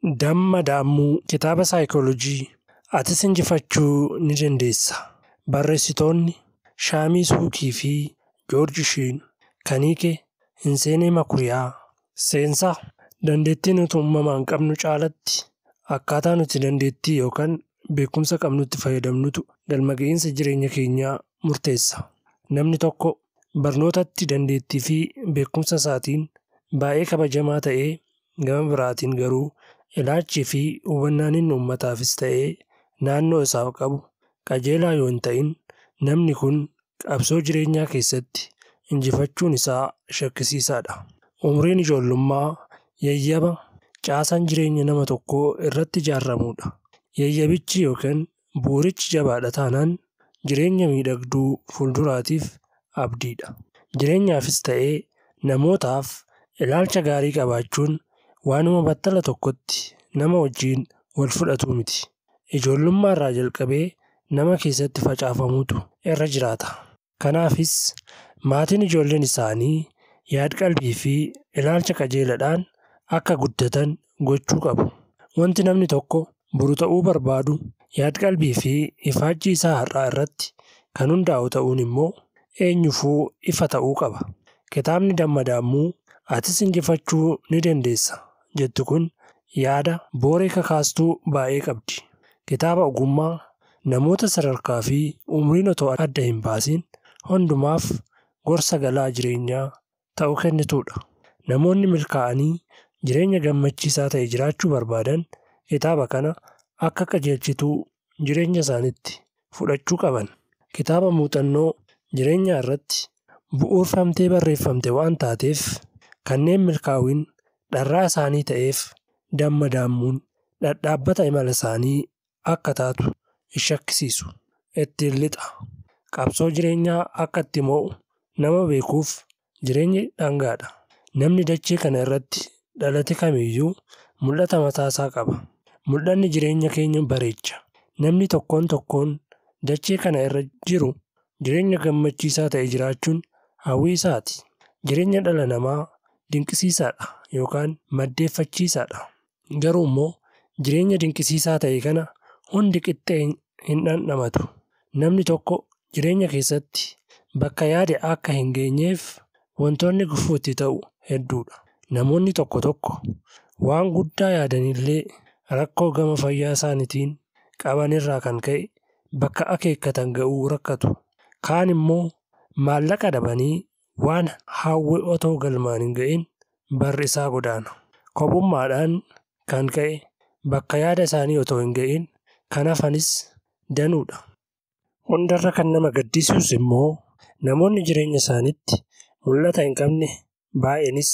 Damma Daammuu kitaaba saayikoolojii Atis injifachuu ni dandeessa. Barreessitoonni Shaamii Suukii fi Joorji Shiin. Kaniike Hinseenee Makuriyaa. Seensaa dandeettii nuti uumamaan qabnu caalatti akkaataa nuti dandeettii yookaan beekumsa qabnutti fayyadamnutu galma ga'iinsa jireenya keenyaa murteessa. Namni tokko barnootatti dandeettii fi beekumsa isaatiin baay'ee kabajamaa ta'ee gama biraatiin garuu ilaalchii fi hubannaan inni uummataafis ta'ee naannoo isaaf qabu qajeelaa yoo hin ta'in namni kun qabsoo jireenyaa keessatti injifachuun isaa shakkisiisaadha. Umriin ijoollummaa yayyaba caasaan jireenya nama tokkoo irratti ijaaramuudha. Yayyabichi yookaan bu'uurichi jabaadha taanaan jireenya miidhagduu fuulduraatiif abdiidha. Jireenyaafis ta'ee namootaaf ilaalcha gaarii qabaachuun waanuma battala tokkotti nama wajjin wal fudhatu miti. Ijoollummaa irraa jalqabee nama keessatti facaafamutu irra jiraata. Kanaafis maatiin ijoolleen isaanii yaad qalbii fi ilaalcha qajeeladhaan akka guddatan gochuu qabu. Wanti namni tokko boru ta'uu barbaadu yaad qalbii fi ifaajjii isaa har'aa irratti kan hundaa'u ta'uun immoo eenyufuu ifa ta'uu qaba. Kitaabni Damma Daammuu Atis injifachuu ni dandeessa jettu kun yaada booree kakaastuu baay'ee qabdi. Kitaaba ogummaa namoota sadarkaa fi umriin otoo adda hin baasin hundumaaf gorsa galaa jireenyaa ta'uu kennituudha. Namoonni milkaa'anii jireenya gammachiisaa ta'e jiraachuu barbaadan kitaaba kana akka qajeelchituu jireenya isaaniitti fudhachuu qaban. Kitaaba muuxannoo jireenyaa irratti bu'uurfamtee barreeffamte waan taateef kanneen milkaa'uun dharraa isaanii ta'eef Damma Daammuun dhadhaabbata imala isaanii akka taatu hin shakkisiisu. Ittiin lixa. Qabsoo jireenyaa akka itti mo'u nama beekuuf jireenyi dhangaadha. Namni dachee kana irratti dhalate kamiyyuu mul'ata mataasaa qaba. Mul'anni jireenya keenya bareecha. Namni tokkoon dachee kana irra jiru jireenya gammachiisaa ta'e jiraachuun hawwii isaati. Jireenya dhala namaa dinqisiisaadha yookaan maddeeffachiisaadha. Garuu immoo jireenya dinqisiisaa ta'e kana hundi qixxee hin dhandhamatu. Namni tokko jireenya keessatti bakka yaade akka hin geenyeef wantoonni gufuu itti ta'u hedduudha. Namoonni tokko waan guddaa yaadanillee rakkoo gama fayyaa isaaniitiin qaban irraa kan ka'e bakka akeekkatan ga'uu rakkatu. Kaan immoo maallaqa dhabanii waan hawwe otoo galmaan hin ga'in barri isaa godaana. Kophummaadhaan kan ka'e bakka yaada isaanii otoo hin ga'in kan hafanis danuudha. Hundarra kan nama gaddisiisus immoo namoonni jireenya isaaniitti mul'ata hin qabne baay'eenis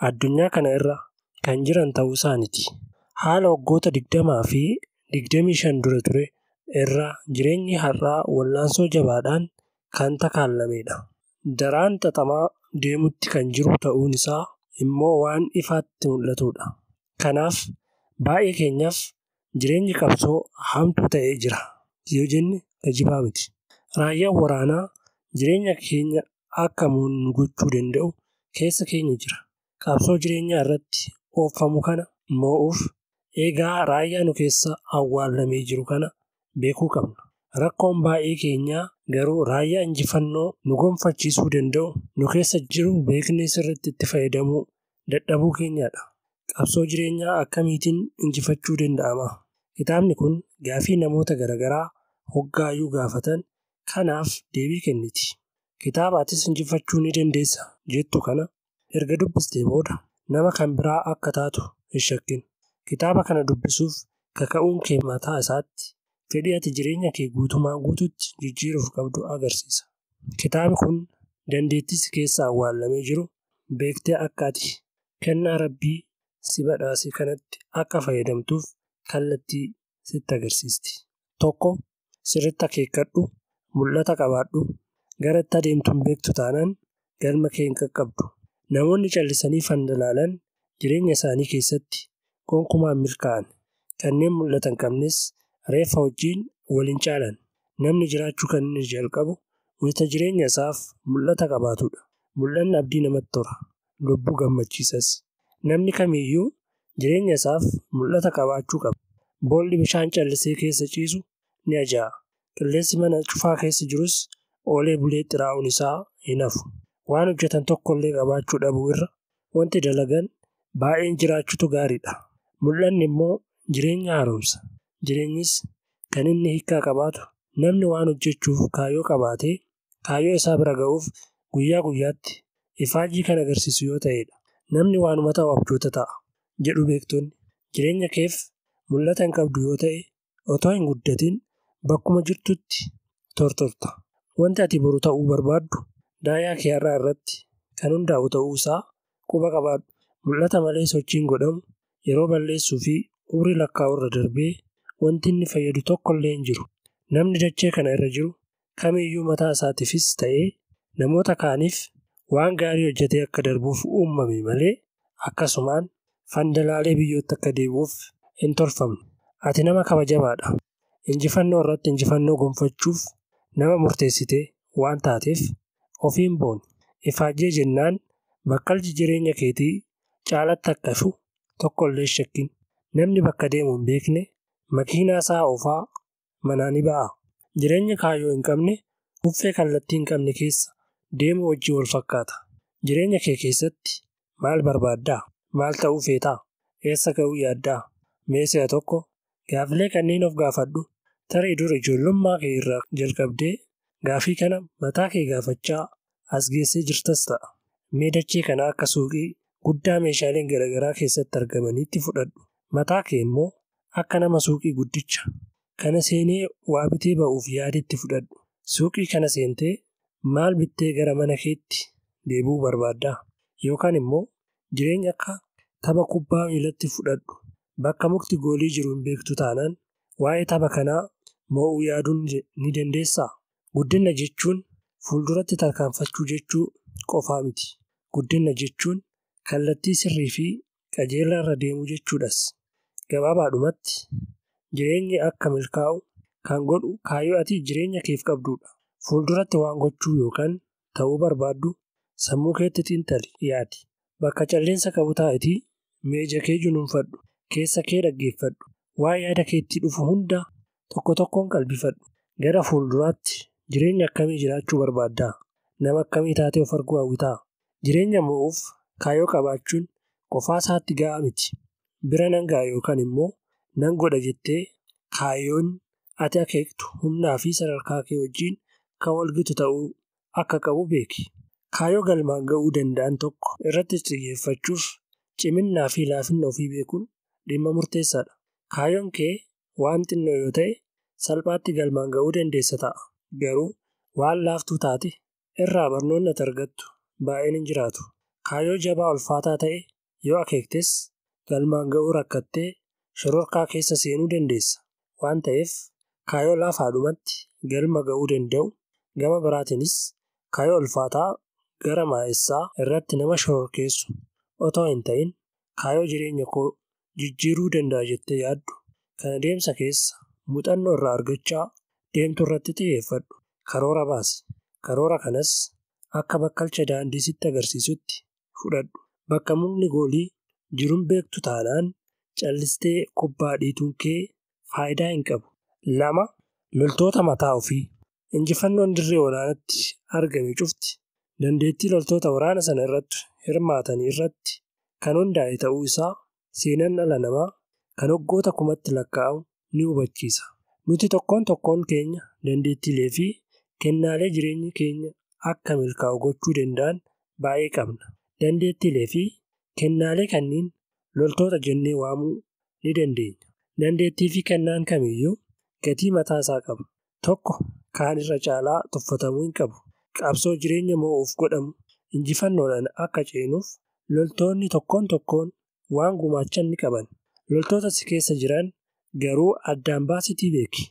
addunyaa kana irra kan jiran ta'uu isaaniiti. Haala waggoota 20 fi 25 dura ture irra jireenyi har'aa wallaansoo jabaadhaan kan takaalamedha. Daraan xaxamaa deemutti kan jiru ta'uun isaa immoo waan ifaatti mul'atudha. Kanaaf baay'ee keenyaaf jireenyi qabsoo hamtuu ta'ee jira yoo jenne ajibaa miti. Raayyaan waraanaa jireenya keenya akka nu gochuu danda'u keessa keenya jira. Qabsoo jireenyaa irratti oofamu kana moo'uuf eegaa raayyaa nu keessa awwaalamee jiru kana beekuu qabna. Rakkoon baay'ee keenyaa garuu raayyaa injifannoo nu gonfachiisuu danda'u nu keessa jiru beeknee sirriitti itti fayyadamuu dadhabuu keenyadha. Qabsoo jireenyaa akkamiitiin injifachuu danda'ama? Kitaabni kun gaafii namoota garaagaraa hoggaayyuu gaafatan kanaaf deebii kenniti. Kitaaba Atis injifachuu ni dandeessa jettu kana erga dubbistee booda nama kan biraa akka taatu hin shakkin. Kitaaba kana dubbisuuf kaka'uun kee mataa isaatti fedhii ati jireenya kee guutuutti jijjiiruuf qabdu agarsiisa. Kitaabni kun dandeettii si keessa awwaalamee jiru beektee akka ati kennaa Rabbii si badhaase kanatti akka fayyadamtuuf kallattii sitti agarsiisti. 1. Sirriitti akeekkadhu, mul'ata qabaadhu, gara itti adeemtuun beektu taanaan galma kee hin qaqqabdu. Namoonni callisanii fandalaalan jireenya isaanii keessatti gonkumaan milkaa'an. Kanneen mul'ata hin qabnes reeffa wajjin waliin caalan. Namni jiraachuu kan inni jalqabu wayita jireenya isaaf mul'ata qabaatudha. Mul'anni abdii namatti tora. Lubbuu gammachiisas. Namni kamiyyuu Jireenya isaaf mul'ata qabaachuu qaba. Boolli bishaan callisee keessa ciisu ni ajaa'a. Qilleensi mana cufaa keessa jirus oolee bulee xiraa'uun isaa hin hafu. Waan hojjetan tokkollee qabaachuu dhabuu irra wanti dalagan baay'een jiraachuutu gaariidha. Mul'anni immoo jireenya haaromsa. Jireenyis kan inni hiikaa qabaatu namni waan hojjechuuf kaayyoo qabaatee kaayyoo isaa bira ga'uuf guyyaa guyyaatti ifaajii kan agarsiisu yoo ta'edha. Namni waanuma ta'u abjoota ta'a jedhu beektonni. Jireenya keef mul'ata hin qabdu yoo ta'e otoo hin guddatin bakkuma jirtutti tortorta. Wanti ati boru ta'uu barbaaddu daayaa kee har'aa irratti kan hundaa'u ta'uu isaa quba qabaadhu. Mul'ata malee sochiin godhamu yeroo balleessuu fi umurii lakkaa'u irra darbee wanti inni fayyadu tokkollee hin jiru. Namni dachee kana irra jiru kamiyyuu mataa isaatiifis ta'ee namoota kaaniif waan gaarii hojjetee akka darbuuf uumame malee akkasumaan fandalaalee biyyootti akka deebi'uuf hin tolfamne. Ati nama kabajamaadha. Injifannoo irratti injifannoo gonfachuuf nama murteessitee waan taateef ofiin booni. Ifaajjee jennaan bakkalchi jireenya keetii caalatti akka ifu tokkollee shakkin. Namni bakka deemu hin beekne makiinaa isaa oofaa manaa ni ba'a. Jireenya kaayyoo hin qabne uffee kallattii hin qabne keessa deemu wajjin wal fakkaata. Jireenya kee keessatti maal barbaaddaa? Maal ta'uu feetaa? Eessa ga'uu yaaddaa? Mee si'a tokko gaafilee kanneen of gaafadhu. Tarii dura ijoollummaa kee irraa jalqabdee gaafii kana mataa kee gaafachaa as geessee jirtas ta'a. Mee dachee kana akka suuqii guddaa meeshaaleen garaagaraa keessatti argamanitti fudhadhu. Mataa kee immoo akka nama suuqii guddicha kana seenee waa bitee ba'uuf yaaditti fudhadhu. Suuqii kana seentee maal bittee gara mana keetti deebi'uu barbaaddaa? Yookaan immoo jireenya akka tapha kubbaa miilatti fudhadhu. Bakka mukti goolii jiru hin beektu taanaan waa'ee tapha kanaa mo'uu yaaduun ni dandeessaa? Guddina jechuun fuulduratti tarkaanfachuu jechuu qofaa miti. Guddina jechuun kallattii sirrii fi qajeelaa irra deemuu jechuudhas. Gabaabaadhumatti jireenyi akka milkaa'u kan godhu kaayyoo ati jireenya keef qabdudha. Fuulduratti waan gochuu yookaan ta'uu barbaaddu sammuu keetti xiinxali yaadi. Bakka calleensa qabu taa'itii meeja kee junuunfadhu. Keessa kee dhaggeeffadhu. Waa yaada keetti dhufu hunda tokko tokkoon qalbifadhu. Gara fuulduraatti jireenya akkamii jiraachuu barbaaddaa? Nama akkamii taatee of arguu hawwitaa? Jireenya mo'uuf kaayyoo qabaachuun qofaa isaatti gahaa miti. Bira nan ga'a yookaan immoo nan godha jettee kaayyoon ati akeektu humnaa fi sadarkaa kee wajjin kan walgitu ta'uu akka qabu beeki. Kaayyoo galmaan ga'uu danda'an tokko irratti xiyyeeffachuuf ciminnaa fi laafina ofii beekuun dhimma murteessaadha. Kaayyoon kee waan xinnoo yoo ta'e salphaatti galmaan ga'uu dandeessa ta'a. Garuu waan laaftuu taate irraa barnoonni ati argattu baay'een hin jiraatu. Kaayyoo jabaa ulfaataa ta'e yoo akeektes galmaan ga'uu rakkattee shororkaa keessa seenuu dandeessa. Waan ta'eef kaayyoo laafaadhumatti galma ga'uu danda'u gama biraatiinis kaayyoo ulfaataa gara maa'essaa irratti nama shororkeessu otoo hin ta'in kaayyoo jireenya koo jijjiiruu danda'a jettee yaaddu kana deemsa keessa muuxannoo irraa argachaa deemtu irratti xiyyeeffadhu. Karoora baasi. Karoora kanas akka bakkalcha daandii sitti agarsiisutti fudhadhu. Bakka mukni goolii jiruun beektu taanaan callistee kubbaa dhiituun kee faayidaa hin qabu. 2. Loltoota mataa ofii. Injifannoon dirree waraanaatti argame cufti dandeettii loltoota waraana sana irratti hirmaatanii irratti kan hundaa'e ta'uu isaa seenaan dhala namaa kan waggoota kumatti lakkaa'amu ni hubachiisa. Nuti tokkoon keenya dandeettiilee fi kennaalee jireenyi keenya akka milkaa'u gochuu danda'an baay'ee qabna. Dandeettiilee fi kennaalee kanneen loltoota jennee waamuu ni dandeenya. Dandeettii fi kennaan kamiyyuu gatii mataa isaa qaba. Tokko kaan irra caalaa tuffatamuu hin qabu. Qabsoo jireenya mo'uuf godhamu injifannoodhaan akka ceenuuf loltoonni tokkoon waan gumaachan ni qaban. Loltoota si keessa jiran garuu addaan baasitii beeki.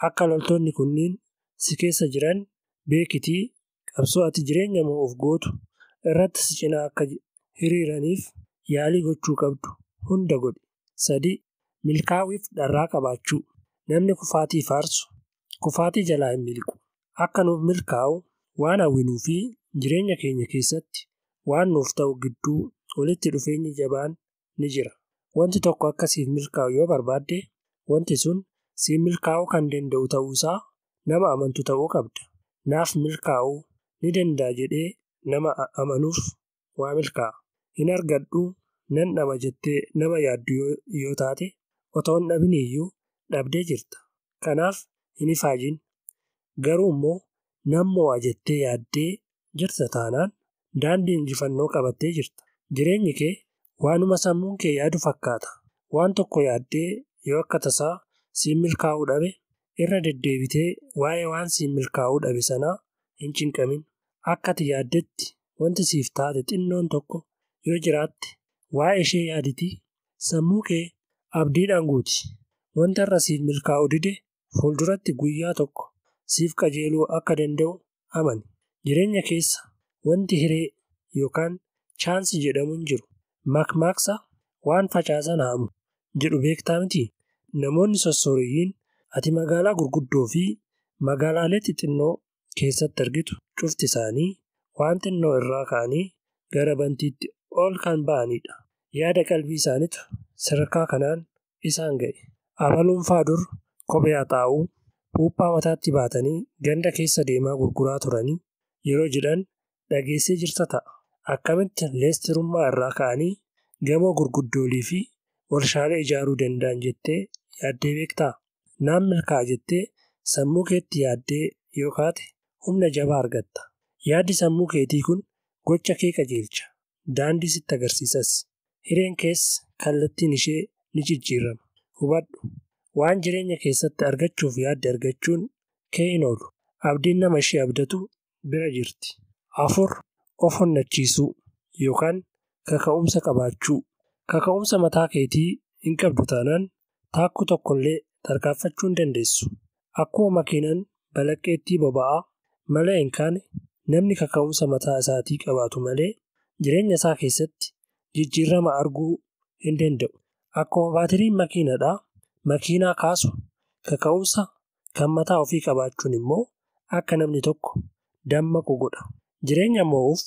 Akka loltoonni kunniin si keessa jiran beekitii qabsoo ati jireenya mo'uuf gootu irratti si cinaa akka hiriiraniif yaalii gochuu qabdu hunda godhi. 3. Milkaa'uuf dharraa qabaachuu. Namni kufaatii faarsu kufaatii jalaa hin miliqu. Akka nuuf milkaa'u waan hawwinuu fi jireenya keenya keessatti waan nuuf ta'u gidduu walitti dhufeenyi jabaan ni jira. Wanti tokko akka siif milkaa'u yoo barbaadde wanti sun siif milkaa'uu kan danda'u ta'uusaa nama amantu ta'uu qabda. Naaf milkaa'uu ni danda'a jedhee nama amanuuf waa milkaa'a. Hin argadhuu nan dhaba jettee nama yaaddu yoo taate otoo hin dhabin iyyuu dhabdee jirta. Kanaaf hin ifaajin. Garuu immoo nan mo'a jettee yaaddee jirta taanaan daandii injifannoo qabattee jirta. Jireenyi kee waanuma sammuun kee yaadu fakkaata. Waan tokko yaaddee yoo akka tasaa siif milkaa'uu dhabe irra deddeebitee waa'ee waan siif milkaa'uu dhabe sanaa hin cinqamin. Akka ati yaaddetti wanti siif taate xinnoon tokko yoo jiraatte waa'ee ishee yaaditii sammuu kee abdiidhaan guuti. Wanti irra siif milkaa'uu dide fuulduratti guyyaa tokko siif qajeeluu akka danda'u amani. Jireenya keessa wanti hiree yookaan chaansii jedhamu hin jiru. Makmaaksa waan facaasan haamu jedhu beektaa mitii? Namoonni sossoreyyiin ati magaalaa gurguddoo fi magaalaalee xixinnoo keessatti argitu cufti isaanii waan xinnoo irraa ka'anii gara bantiitti ol kan ba'anidha. Yaada qalbii isaaniitu sadarkaa kanaan isaan ga'e. Abaluunfaa dur kophee haxaa'uu puuphaa mataatti baatanii ganda keessa deemaa gurguraa turanii yeroo jedhan dhageessee jirta ta'a. Akkamitti leestirummaa irraa ka'anii gamoo gurguddoolii fi warshaalee ijaaruu danda'an jettee yaaddee beektaa? Naan milkaa'a jettee sammuu keetti yaaddee yoo kaate humna jabaa argatta. Yaaddi sammuu keetii kun gocha kee qajeelcha. Daandii sitti agarsiisas. Hireen kees kallattiin ishee ni jijjiirama. Hubadhu. Waan jireenya keessatti argachuuf yaadde argachuun kee hin oolu. Abdiin nama ishee abdatu bira jirti. 4. Of onnachiisuu yookaan kaka'umsa qabaachuu. Kaka'umsa mataa keetii hin qabdu taanaan taakkuu tokkollee tarkaanfachuu hin dandeessu. Akkuma makiinaan balaqqeettii boba'aa malee hin kaane namni kaka'umsa mataa isaatii qabaatu malee jireenya isaa keessatti jijjiirama arguu hin danda'u. Akkuma baatiriin makiinaadhaa makiinaa kaasu kaka'umsa kan mataa ofii qabaachuun immoo akka namni tokko dammaqu godha. Jireenya moo'uuf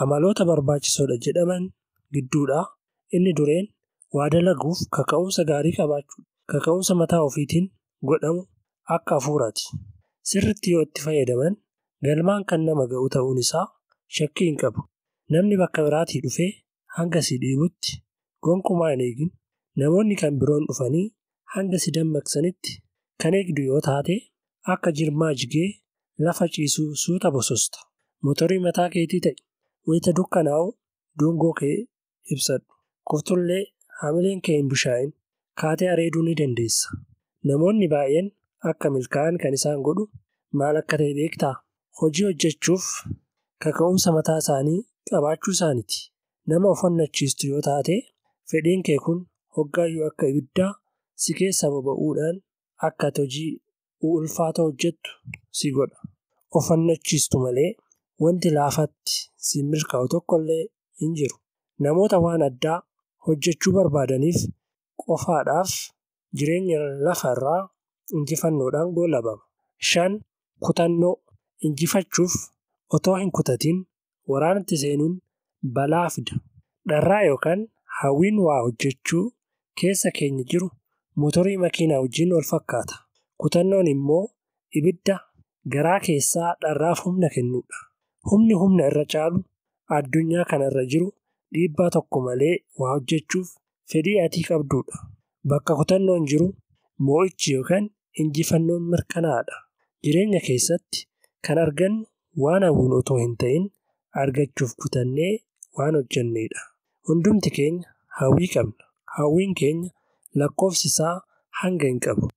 amaloota barbaachisoodha jedhaman gidduudhaa inni dureen waa dalaguuf kaka'umsa gaarii qabaachuu. Kaka'umsa mataa ofiitiin godhamu akka hafuuraati. Sirriitti yoo itti fayyadaman galmaan kan nama ga'u ta'uun isaa shakkii hin qabu. Namni bakka biraatii dhufee hanga si dhiibutti gonkumaa hin eegin. Namoonni kan biroon dhufanii hanga si dammaqsanitti kan eegdu yoo taate akka jirmaa jigee lafa ciisuu suuta bososta. Motorii mataa keetii ta'i. Wayita dukkanaa'u dungoo kee ibsadhu. Kuftullee hamileen kee hin bushaa'in. Kaatee areeduu ni dandeessa. Namoonni baay'een akka milkaa'an kan isaan godhu maal akka ta'e beektaa? Hojii hojjechuuf kaka'umsa mataa isaanii qabaachuu isaaniiti. Nama of onnachiistu yoo taate fedhiin kee kun hoggaayyuu akka ibiddaa si keessa boba'uudhaan akka ati hojii ulfaatoo hojjettu si godha. Of onnachiistu malee wanti laafatti si milkaa'u tokkollee hin jiru. Namoota waan addaa hojjechuu barbaadaniif qofaadhaaf jireenya lafa irraa injifannoodhaan goolabama. 5. Kutannoo. Injifachuuf otoo hin kutatin waraanatti seenuun balaa fida. Dharraa yookaan hawwiin waa hojjechuu keessa keenya jiru motorii makiinaa wajjin wal fakkaata. Kutannoon immoo ibidda garaa keessaa dharraaf humna kennuudha. Humni humna irra caalu addunyaa kanarra jiru dhiibbaa tokko malee waa hojjechuuf fedhii ati qabduudha. Bakka kutannoon jiru moo'ichi yookaan injifannoon mirkanaa'aadha. Jireenya keessatti kan argannu waan hawwuun otoo hin ta'in argachuuf kutannee waan hojjenneedha. Hundumti keenya hawwii qabna. Hawwiin keenya lakkoofsi isaa hanga hin qabu.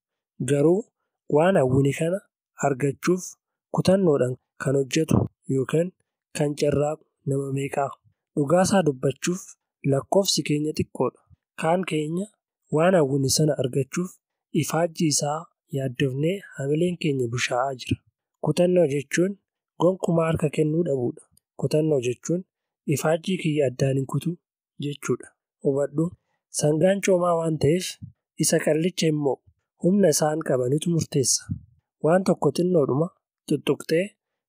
Garuu waan hawwine kana argachuuf kutannoodhaan kan hojjetu yookaan kan carraaqu nama meeqaa? Dhugaasaa dubbachuuf lakkoofsi keenya xiqqoodha. Kaan keenya waan hawwine sana argachuuf ifaajjii isaa yaaddofnee hamileen keenya bushaa'aa jira. Kutannoo jechuun gonkumaa harka kennuu dhabuudha. Kutannoo jechuun ifaajjii kiyya addaan hin kutu jechuudha. Hubadhu sangaan coomaa waan ta'eef isa qallicha immoo humna isaan qabanitu murteessa. Waan tokko xinnoodhuma tuttuqxee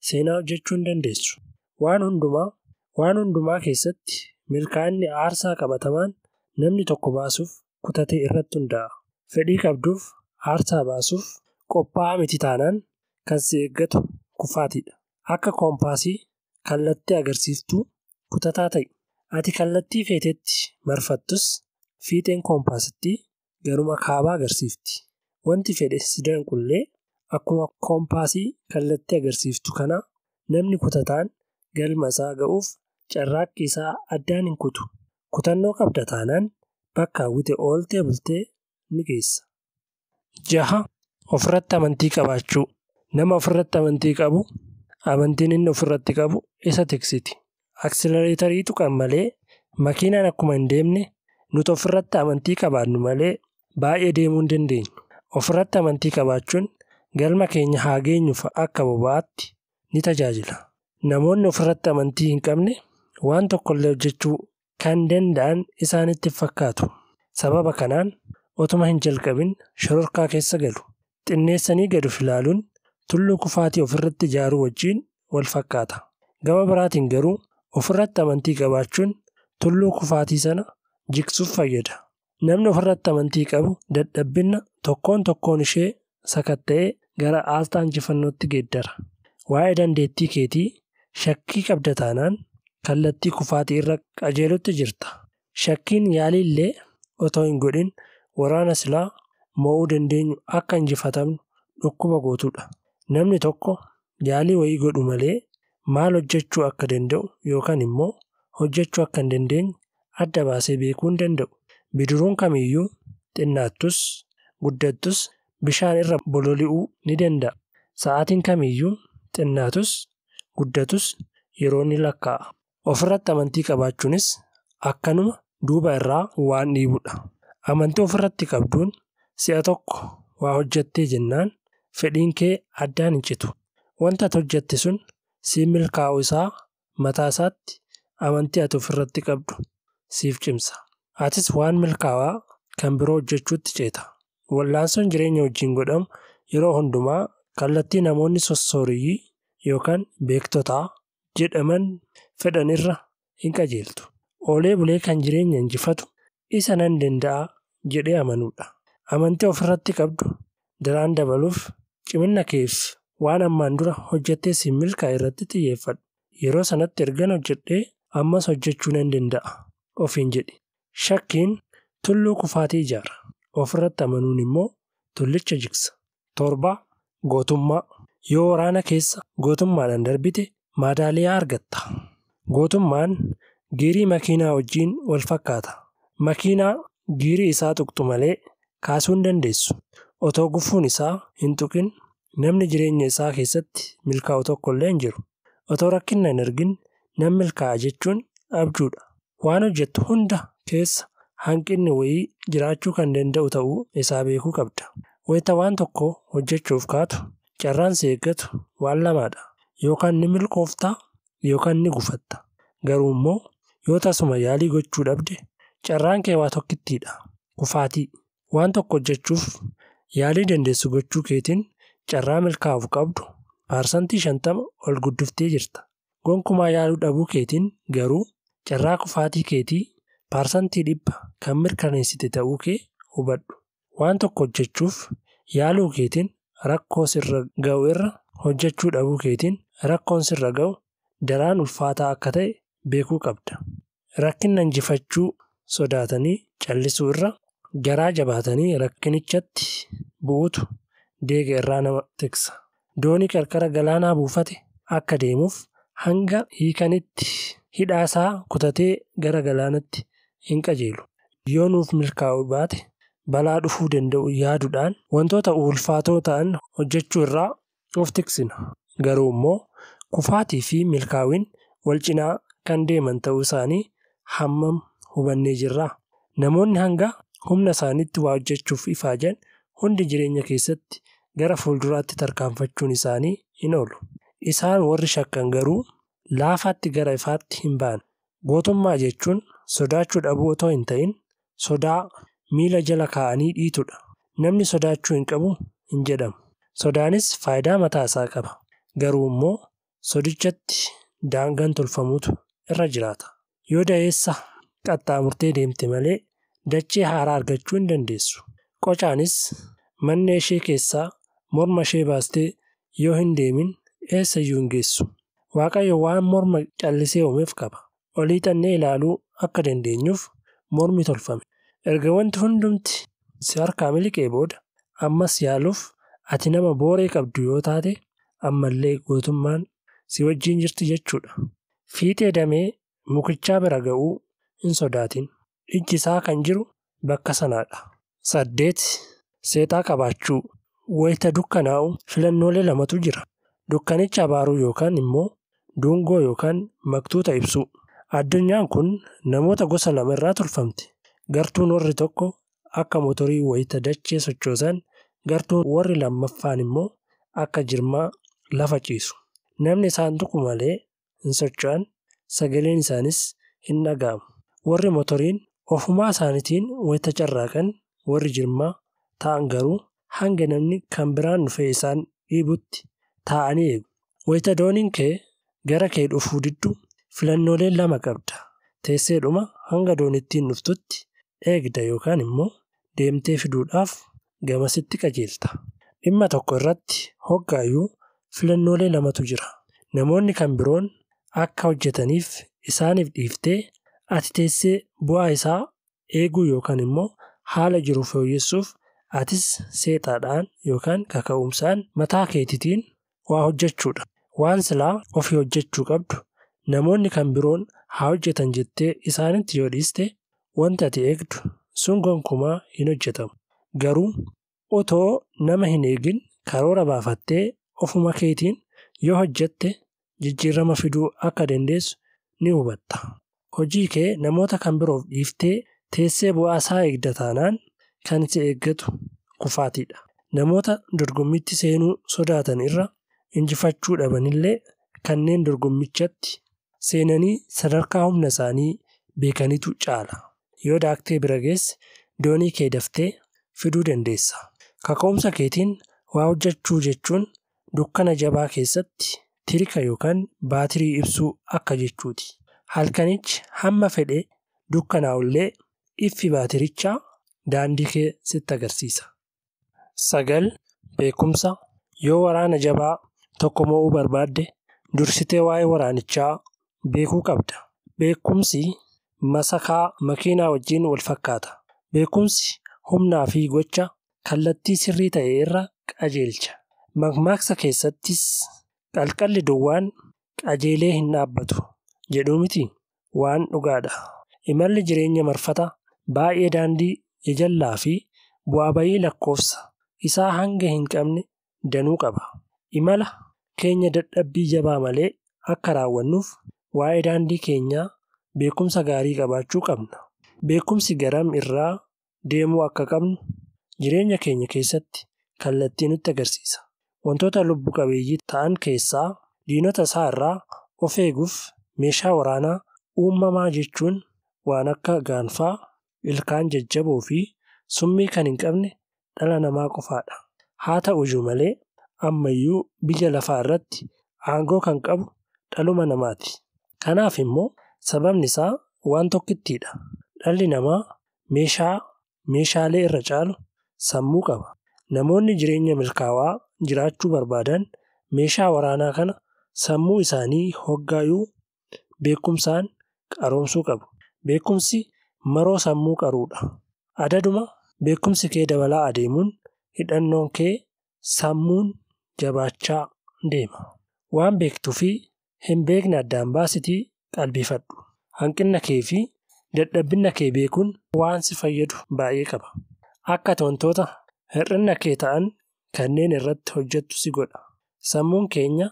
seenaa hojjechuu hin dandeessu. Waan hundumaa keessatti milkaa'inni aarsaa qabatamaan namni tokko baasuuf kutatee irratti hundaa'a. Fedhii qabduuf aarsaa baasuuf qophaa'aa miti taanaan kan si eeggatu kufaatiidha. Akka koompaasii kallattii agarsiiftuu kutataa ta'i. Ati kallattii feetetti marfattus fiixeen koompaasittii garuma kaabaa agarsiifti. Wanti fedhe si danqullee akkuma koompaasii kallattii agarsiiftu kana namni kutataan galma isaa ga'uuf carraaqqii isaa addaan hin kutu. Kutannoo qabda taanaan bakka hawwite ooltee bultee ni geessa. 6. Ofirratti amantii qabaachuu. Nama ofirratti amantii qabu amantiin inni ofirratti qabu isa tiksiti. Aksilereetarii tuqan malee makiinaan akkuma hin deemne nuti ofirratti amantii qabaannu malee baay'ee deemuu hin dandeenyu. Ofirratti amantii qabaachuun galma keenya haa geenyuuf akka boba'aatti ni tajaajila. Namoonni ofirratti amantii hin qabne waan tokkollee hojjechuu kan danda'an isaanitti fakkaatu. Sababa kanaan otuma hin jalqabin shororkaa keessa galu. Xinneessanii gad of ilaaluun tulluu kufaatii ofirratti ijaaruu wajjin wal fakkaata. Gama biraatiin garuu ofirratti amantii qabaachuun tulluu kufaatii sana jigsuuf fayyada. Namni ofirratti amantii qabu dadhabbina tokkoon ishee sakatta'ee gara aaltaa injifannootti geeddara. Waa'ee dandeettii keetii shakkii qabda taanaan kallattii kufaatii irra qajeelutti jirta. Shakkiin yaalii illee otoo hin godhin waraana silaa mo'uu dandeenyu akka injifatamnu dhukkuba gootuudha. Namni tokko yaalii wayii godhu malee maal hojjechuu akka danda'u yookaan immoo hojjechuu akka hin dandeenye adda baasee beekuu hin danda'u. Bidiruun kamiyyuu xinnaattus guddattus bishaan irra bololi'uu ni danda'a. Sa'aatiin kamiyyuu xinnaatus guddatus yeroo ni lakkaa'a. Ofirratti amantii qabaachuunis akkanuma duuba irraa waan dhiibudha. Amantii ofirratti qabduun si'a tokko waa hojjettee jennaan fedhiin kee addaan hin citu. Wanta ati hojjette sun siif milkaa'uu isaa mataa isaatti amantii ati ofirratti qabdu siif cimsa. Atis waan milkaa'aa kan biroo hojjechuutti ceeta. Wallaansoon jireenya wajjin godhamu yeroo hundumaa kallattii namoonni sossoorii yookaan beektotaa jedhaman fedhan irra hin qajeeltu. Oolee bulee kan jireenya injifatu isa nan danda'a jedhee amanuudha. Amantii ofirratti qabdu daraan dabaluuf cimina keef waan ammaan dura hojjettee siif milkaa'e irratti xiyyeeffadhu. Yeroo sanatti ergan hojjedhee ammas hojjechuu nan danda'a ofiin jedhi. Shakkiin tulluu kufaatii ijaara. Ofirratti amanuun immoo tullicha jigsa. 7. Gootummaa. Yoo waraana keessa gootummaadhaan darbite maadaaliyaa argatta. Gootummaan giirii makiinaa wajjin wal fakkaata. Makiinaa giirii isaa tuqxu malee kaasuu hin dandeessu. Otoo gufuun isaa hin tuqin namni jireenya isaa keessatti milkaa'u tokkollee hin jiru. Otoo rakkina hin argin nan milkaa'a jechuun abjuudha. Waan hojjettu hunda keessa hanqinni wayii jiraachuu kan danda'u ta'uu isaa beekuu qabda. Wayita waan tokko hojjechuuf kaatu carraan si eeggatu waan lamaadha. Yookaan ni milkooftaa yookaan ni gufatta. Garuu immoo yoo tasuma yaalii gochuu dhabde carraan kee waa tokkittiidha. Kufaatii. Waan tokko hojjechuuf yaalii dandeessu gochuu keetiin carraa milkaa'uuf qabdu parsantii 50 ol guddiftee jirta. Gonkumaa yaaluu dhabuu keetiin garuu carraa kufaatii keetii parsantii 100 kan mirkaneessite ta'uu kee hubadhu. Waan tokko hojjechuuf yaaluu keetiin rakkoo sirra ga'u irra hojjechuu dhabuu keetiin rakkoon sirra ga'u daraan ulfaataa akka ta'e beekuu qabda. Rakkina injifachuu sodaatanii callisuu irra garaa jabaatanii rakkinichatti bu'uutu deega irraa nama tiksa. Doonii qarqara galaanaa buufate akka deemuuf hanga hiikanitti hidhaasaa kutatee gara galaanatti hin qajeelu. Yoo nuuf milkaa'uu baate balaa dhufuu danda'u yaaduudhaan wantoota ulfaatoo ta'an hojjechuu irraa of tiksina. Garuu immoo kufaatii fi milkaa'uun wal cinaa kan deeman ta'uu isaanii hammam hubannee jirra. Namoonni hanga humna isaaniitti waa hojjechuuf ifaajan hundi jireenya keessatti gara fuulduraatti tarkaanfachuun isaanii hin oolu. Isaan warri shakkan garuu laafaatti gara ifaatti hin ba'an. Gootummaa jechuun sodaachuu dhabuu otoo hin ta'in sodaa miila jala kaa'anii dhiitudha. Namni sodaachuu hin qabu hin jedhamu. Sodaanis faayidaa mataa isaa qaba. Garuu immoo sodichatti daangaan tolfamuutu irra jiraata. Yoo da'eessa qaxxaamurtee deemte malee dachee haaraa argachuu hin dandeessu. Qocaanis manni ishee keessaa morma ishee baastee yoo hin deemin eessayyuu hin geessu. Waaqayyo waan morma callisee uumeef qaba. Olii xannee ilaaluu akka dandeenyuuf mormi tolfame. Erga wanti hundumti si harkaa miliqee booda ammas yaaluuf ati nama booree qabdu yoo taate ammallee gootummaan si wajjin jirti jechuudha. Fiixee damee mukichaa bira ga'uu hin sodaatin. Ijji isaa kan jiru bakka sanaadha. 8. Seexaa qabaachuu. Wayita dukkanaa'u filannoolee lamatu jira. Dukkanicha abaaruu yookaan immoo dungoo yookaan maktuuta ibsuu. Addunyaan kun namoota gosa lama irraa tolfamte. Gartuun warri tokko akka motorii wayita dachee sochoosan, gartuun warri lammaffaan immoo akka jirmaa lafa ciisu. Namni isaan tuqu malee hin socho'an, sagaleen isaanis hin dhaga'amu. Warri motoriin ofumaa isaaniitiin wayita carraaqan, warri jirmaa ta'an garuu hanga namni kan biraan dhufee isaan dhiibutti taa'anii eegu. Wayita dooniin kee gara kee dhufuu diddu filannoolee lama qabda. Teesseedhuma hanga doonittiin dhuftutti eegda yookaan immoo deemtee fiduudhaaf gamasitti qajeelta. Dhimma tokko irratti hoggaayyuu filannoolee lamatu jira. Namoonni kan biroon akka hojjetaniif isaaniif dhiiftee ati teessee bu'aa isaa eeguu yookaan immoo haala jiru fooyyessuuf atis seexaadhaan yookaan kaka'umsaan mataa keetitiin waa hojjechuudha. Waan silaa ofii hojjechuu qabdu namoonni kan biroon haa hojjetan jettee isaanitti yoo dhiiste wanti ati eegdu sun gonkumaa hin hojjetamu. Garuu otoo nama hin eegin karoora baafattee ofuma keetiin yoo hojjette jijjiirama fiduu akka dandeessu ni hubatta. Hojii kee namoota kan biroof dhiiftee teessee bu'aa isaa eegda taanaan kan si eeggatu kufaatiidha. Namoota dorgommitti seenuu sodaatan irra injifachuu dhabanillee kanneen dorgommichatti seenanii sadarkaa humna isaanii beekanitu caala. Yoo daaktee bira geesse doonii kee daftee fiduu dandeessa. Kaka'umsa keetiin waa hojjechuu jechuun dukkana jabaa keessatti tirika yookaan baatirii ibsuu akka jechuuti. Halkanichi hamma fedhe dukkanaa'ullee iffi baatirichaa daandii kee sitti agarsiisa. 9. Beekumsa. Yoo waraana jabaa tokko mo'uu barbaadde dursitee waa'ee waraanichaa beekuu qabda. Beekumsi masakaa makiinaa wajjin wal fakkaata. Beekumsi humnaa fi gocha kallattii sirrii ta'e irra qajeelcha. Mammaaksa keessattis qalqalli duwwaan qajeelee hin dhaabbatu jedhu miti waan dhugaadha. Imalli jireenya marfata baay'ee daandii jajallaa fi bu'aa bayii lakkoofsa isaa hanga hin qabne danuu qaba. Imala keenya dadhabbii jabaa malee akka raawwannuuf waa'ee daandii keenyaa beekumsa gaarii qabaachuu qabna. Beekumsi garam irraa deemuu akka qabnu jireenya keenya keessatti kallattii nutti agarsiisa. Wantoota lubbu qabeeyyii ta'an keessaa diinota isaa irraa of eeguuf meeshaa waraanaa uumamaa jechuun waan akka gaanfaa, ilkaan jajjaboo fi summii kan hin qabne dhala namaa qofaadha. Haa ta'u iyyuu malee ammayyuu biyya lafaa irratti aangoo kan qabu dhaluma namaati. Kanaaf immoo sababni isaa waan tokkittiidha. Dhalli namaa meeshaalee irra caalu sammuu qaba. Namoonni jireenya milkaawaa jiraachuu barbaadan meeshaa waraanaa kana sammuu isaanii hoggaayuu beekumsaan qaroomsuu qabu. Beekumsi maroo sammuu qaruudha. Adaduma beekumsi kee dabalaa adeemuun hidhannoon kee sammuun jabaachaa deema. Waan beektuu fi hin beekne addaan baasitii qalbifadhu. Hanqina kee fi dadhabbina kee beekuun waan si fayyadu baay'ee qaba. Akka wantoota hir'ina kee ta'an kanneen irratti hojjettu si godha. Sammuun keenya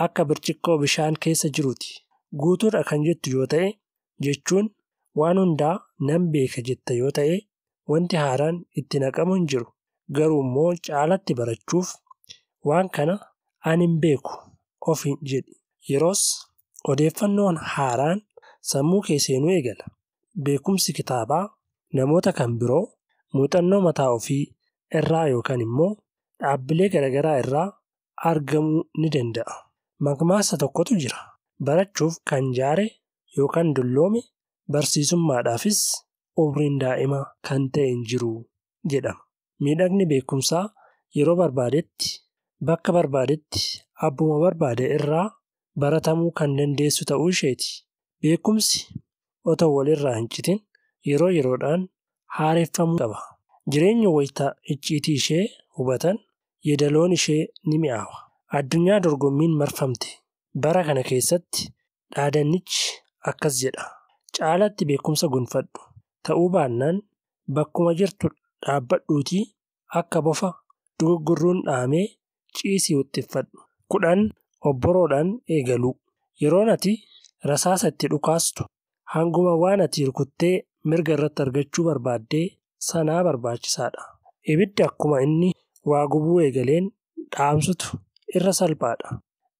akka birciqqoo bishaan keessa jiruuti. Guutuudha kan jettu yoo ta'e jechuun waan hundaa nan beeka jetta yoo ta'e wanti haaraan itti naqamu hin jiru. Garuu immoo caalatti barachuuf waan kana ani hin beeku ofiin jedhi. Yeroos odeeffannoon haaraan sammuu kee seenuu eegala. Beekumsi kitaabaa namoota kan biroo muuxannoo mataa ofii irraa yookaan immoo dhaabbilee garaagaraa irraa argamuu ni danda'a. Mammaaksa tokkotu jira. Barachuuf kan jaare yookaan dulloome barsiisummaadhaafis umriin daa'imaa kan ta'e hin jiru jedhama. Miidhagni beekumsaa yeroo barbaadetti, bakka barbaadetti, abbuma barbaade irraa baratamuu kan dandeessu ta'uu isheeti. Beekumsi otoo walirraa hin citin yeroo yeroodhaan haareffamuu qaba. Jireenya wayita icciitii ishee hubatan yeedaloon ishee ni mi'aawa. Addunyaa dorgommiin marfamte bara kana keessatti dhaadannichi akkas jedha. Caalatti beekumsa gonfadhu. Ta'uu baannaan bakkuma jirtu dhaabbadhuutii akka bofa dogoggorruun dhaamee ciisii wuxxiffadhu. 10 obboroodhaan eegaluu. Yeroon ati rasaasa itti dhukaastu hanguma waan ati rukuttee mirga irratti argachuu barbaaddee sanaa barbaachisaadha. Ibiddi akkuma inni waa gubuu eegaleen dhaamsutu irra salphaadha.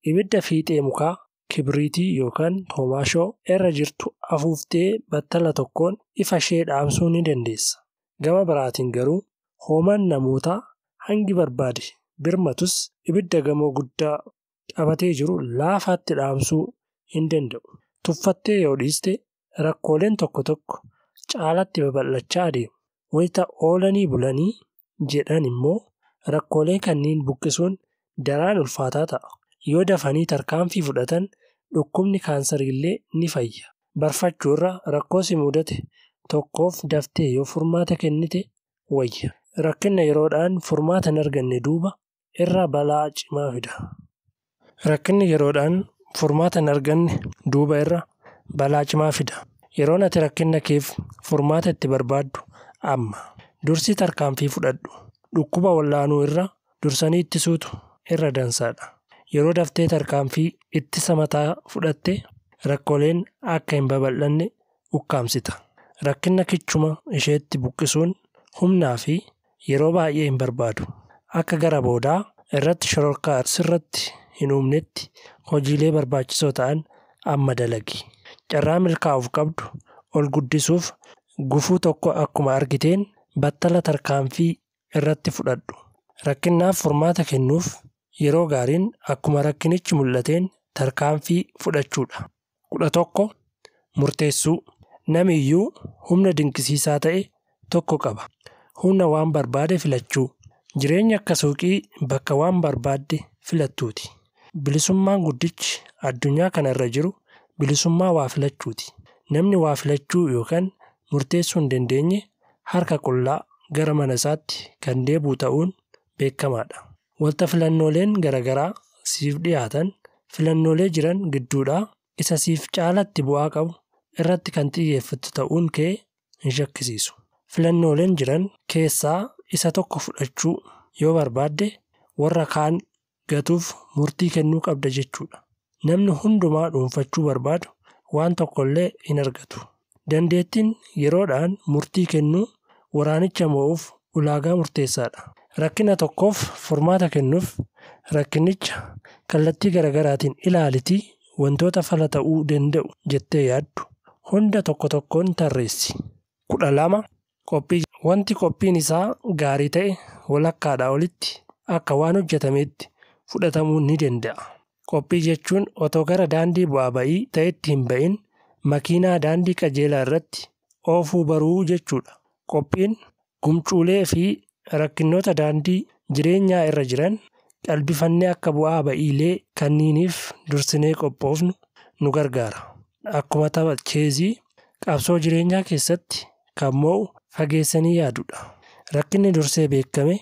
Ibidda fiixee mukaa kibriitii yookaan toomaashoo irra jirtu afuuftee battala tokkoon ifa ishee dhaamsuu ni dandeessa. Gama biraatiin garuu hoomaan namootaa hangi barbaade birmatus ibidda gamoo guddaa qabatee jiru laafaatti dhaamsuu hin danda'u. Tuffattee yoo dhiiste rakkooleen tokko tokko caalatti babal'achaa adeemu. Wayita oolanii bulanii jedhan immoo rakkoolee kanneen buqqisuun daraan ulfaataa ta'a. Yoo dafanii tarkaanfii fudhatan dhukkubni kaansarii illee ni fayya. Barfachuu irra rakkoo si mudate tokkoof daftee yoo furmaata kennite wayya. Rakkina yeroodhaan furmaata hin arganne duuba irra balaa cimaa fida. Rakkinni yeroodhaan furmaata hin arganne duuba irra balaa cimaa fida. Yeroon ati rakkina keef furmaata itti barbaaddu amma. Dursi tarkaanfii fudhadhu. Dhukkuba wallaanuu irra dursanii ittisuutu irra dansaadha. Yeroo daftee tarkaanfii ittisa mataa fudhatte rakkooleen akka hin babal'anne ukkaamsita. Rakkina kichuma isheetti buqqisuun humnaa fi yeroo baay'ee hin barbaadu. Akka gara boodaa irratti shororkaa sirratti hin uumnetti hojiilee barbaachisoo ta'an amma dalagi. Carraa milkaa'uuf qabdu ol guddisuuf gufuu tokko akkuma argiteen battala tarkaanfii irratti fudhadhu. Rakkinaaf furmaata kennuuf yeroo gaariin akkuma rakkinichi mul'ateen tarkaanfii fudhachuudha. 11 murteessuu. Namni iyyuu humna dinqisiisaa ta'e tokko qaba. Humna waan barbaade filachuu. Jireenya akka suuqii bakka waan barbaadde filattuuti. Bilisummaan guddichi addunyaa kana irra jiru bilisummaa waa filachuuti. Namni waa filachuu yookaan murteessuu hin dandeenye harka qullaa gara mana isaatti kan deebi'u ta'uun beekamaadha. Wanta filannooleen garaagaraa siif dhiyaatan filannoolee jiran gidduudhaa isa siif caalatti bu'aa qabu irratti kan xiyyeeffatu ta'uun kee hin shakkisiisu. Filannooleen jiran keessaa isa tokko fudhachuu yoo barbaadde warra kaan gatuuf murtii kennuu qabda jechuudha. Namni hundumaa dhuunfachuu barbaadu waan tokkollee hin argatu. Dandeettiin yeroodhaan murtii kennuu waraanicha mo'uuf ulaagaa murteessaadha. Rakkina tokkoof furmaata kennuuf rakkinicha kallattii garaagaraatiin ilaalitii wantoota fala ta'uu danda'u jettee yaaddu hunda tokko tokkoon tarreessi. 12 qophii. Wanti qophiin isaa gaarii ta'e walakkaadhaa olitti akka waan hojjetameetti fudhatamuu ni danda'a. Qophii jechuun otoo gara daandii bu'aa ba'ii ta'etti hin ba'in makiinaa daandii qajeelaa irratti oofuu baruu jechuudha. Qophiin gumcuulee fi rakkinoota daandii jireenyaa irra jiran qalbifannee akka bu'aa ba'iilee kanniiniif dursinee qophoofnu nu gargaara. Akkuma tapha cheezii qabsoo jireenyaa keessatti kan mo'u fageessanii yaadudha. Rakkinni dursee beekame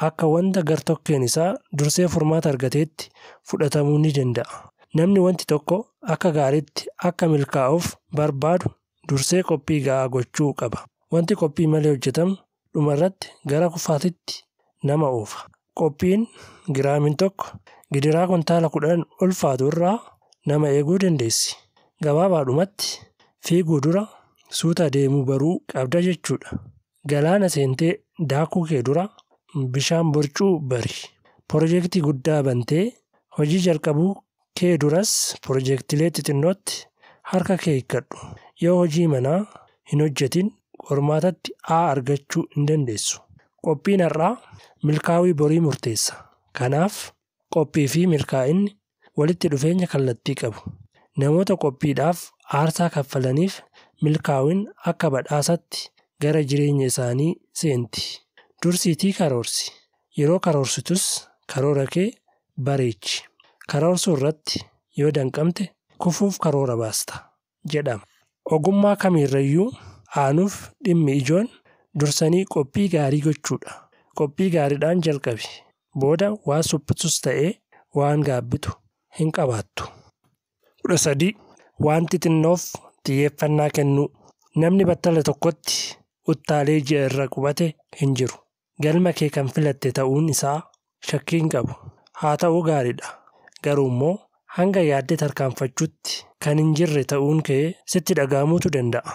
akka wanta gartokkeen isaa dursee furmaata argateetti fudhatamuu ni danda'a. Namni wanti tokko akka gaariitti akka milkaa'uuf barbaadu dursee qophii ga'aa gochuu qaba. Wanti qophii malee hojjetamu dhumarratti gara kufaatitti nama oofa. Qophiin giraamiin tokko gidiraa kuntaala 10 ulfaatu irraa nama eeguu dandeessi. Gabaabaadhumatti fiiguu dura suuta deemuu baruu qabda jechuudha. Galaana seentee daakuu kee dura bishaan borcuu bari. Piroojeektii guddaa bantee hojii jalqabuu kee duras piroojeektilee xixinnootti harka kee hiikkadhu. Yoo hojii manaa hin hojjetin qormaatatti argachuu hin dandeessu. Qophiin har'aa milkaa'uu borii murteessa. Kanaaf qophii fi milkaa'inni walitti dhufeenya kallattii qabu. Namoota qophiidhaaf aarsaa kaffalaniif milkaa'uun akka badhaasatti gara jireenya isaanii seenti. Dursiitii karoorsi. Yeroo karoorsitus karoora kee bareechi. Karoorsuu irratti yoo danqamte kufuuf karoora baasta jedhama. Ogummaa kamiirrayyuu aanuuf dhimmi ijoon dursanii qophii gaarii gochuudha. Qophii gaariidhaan jalqabi. Booda waan suphitus ta'ee waan gaabbitu hin qabaattu. 13. Wanti xinnoof xiyyeeffannaa kennuu. Namni battala tokkotti uttaalee ji'a irra qubate hin jiru. Galma kee kan filatte ta'uun isaa shakkii hin qabu. Haa ta'uu gaariidha. Garuu immoo hanga yaaddee tarkaanfachuutti kan hin jirre ta'uun kee sitti dhaga'amuutu danda'a.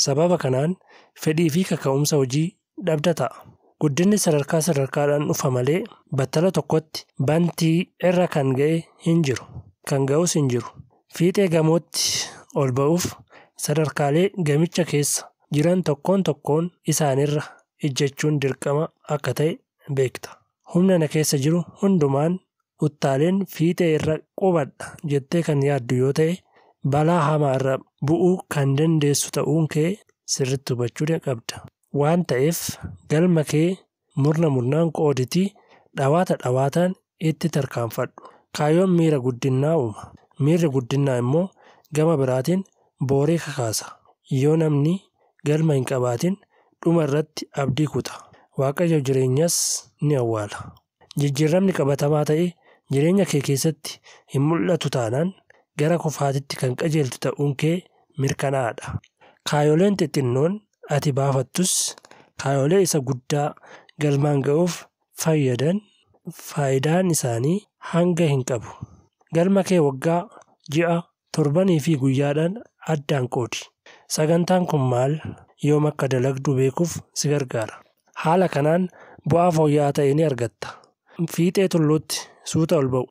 Sababa kanaan fedhii fi kaka'umsa hojii dhabda ta'a. Guddinni sadarkaadhaan dhufa malee battala tokkotti bantii irra kan ga'e hin jiru. Kan ga'us hin jiru. Fiixee gamootti ol ba'uuf sadarkaalee gamicha keessa jiran tokkoon isaanirra ijjachuun dirqama akka ta'e beekta. Humna na keessa jiru hundumaan uttaaleen fiixee irra qubadha jettee kan yaaddu yoo ta'e balaa hamaa irra bu'uu kan dandeessu ta'uun kee sirriitti hubachuu qabda. Waan ta'eef galma kee murnaan qooditii dhawaataan itti tarkaanfadhu. Kaayyoon miira guddinaa uuma. Miirri guddinaa immoo gama biraatiin booree kakaasa. Yoo namni galma hin qabaatin dhuma irratti abdii kuta. Waaqayyo jireenyas ni awwaala. Jijjiiramni qabatamaa ta'e jireenya kee keessatti hin mul'atu taanaan gara kufaatitti kan qajeeltu ta'uun kee mirkanaa'aadha. Kaayyoleen xixinnoon ati baafattus kaayyolee isa guddaa galmaan ga'uuf fayyadan faayidaan isaanii hanga hin qabu. Galma kee waggaa, ji'a, torbanii fi guyyaadhaan addaan qoodi. Sagantaan kun maal yoom akka dalagdu beekuuf si gargaara. Haala kanaan bu'aa fooyya'aa ta'e ni argatta. Fiixee tulluutti suuta ol ba'u.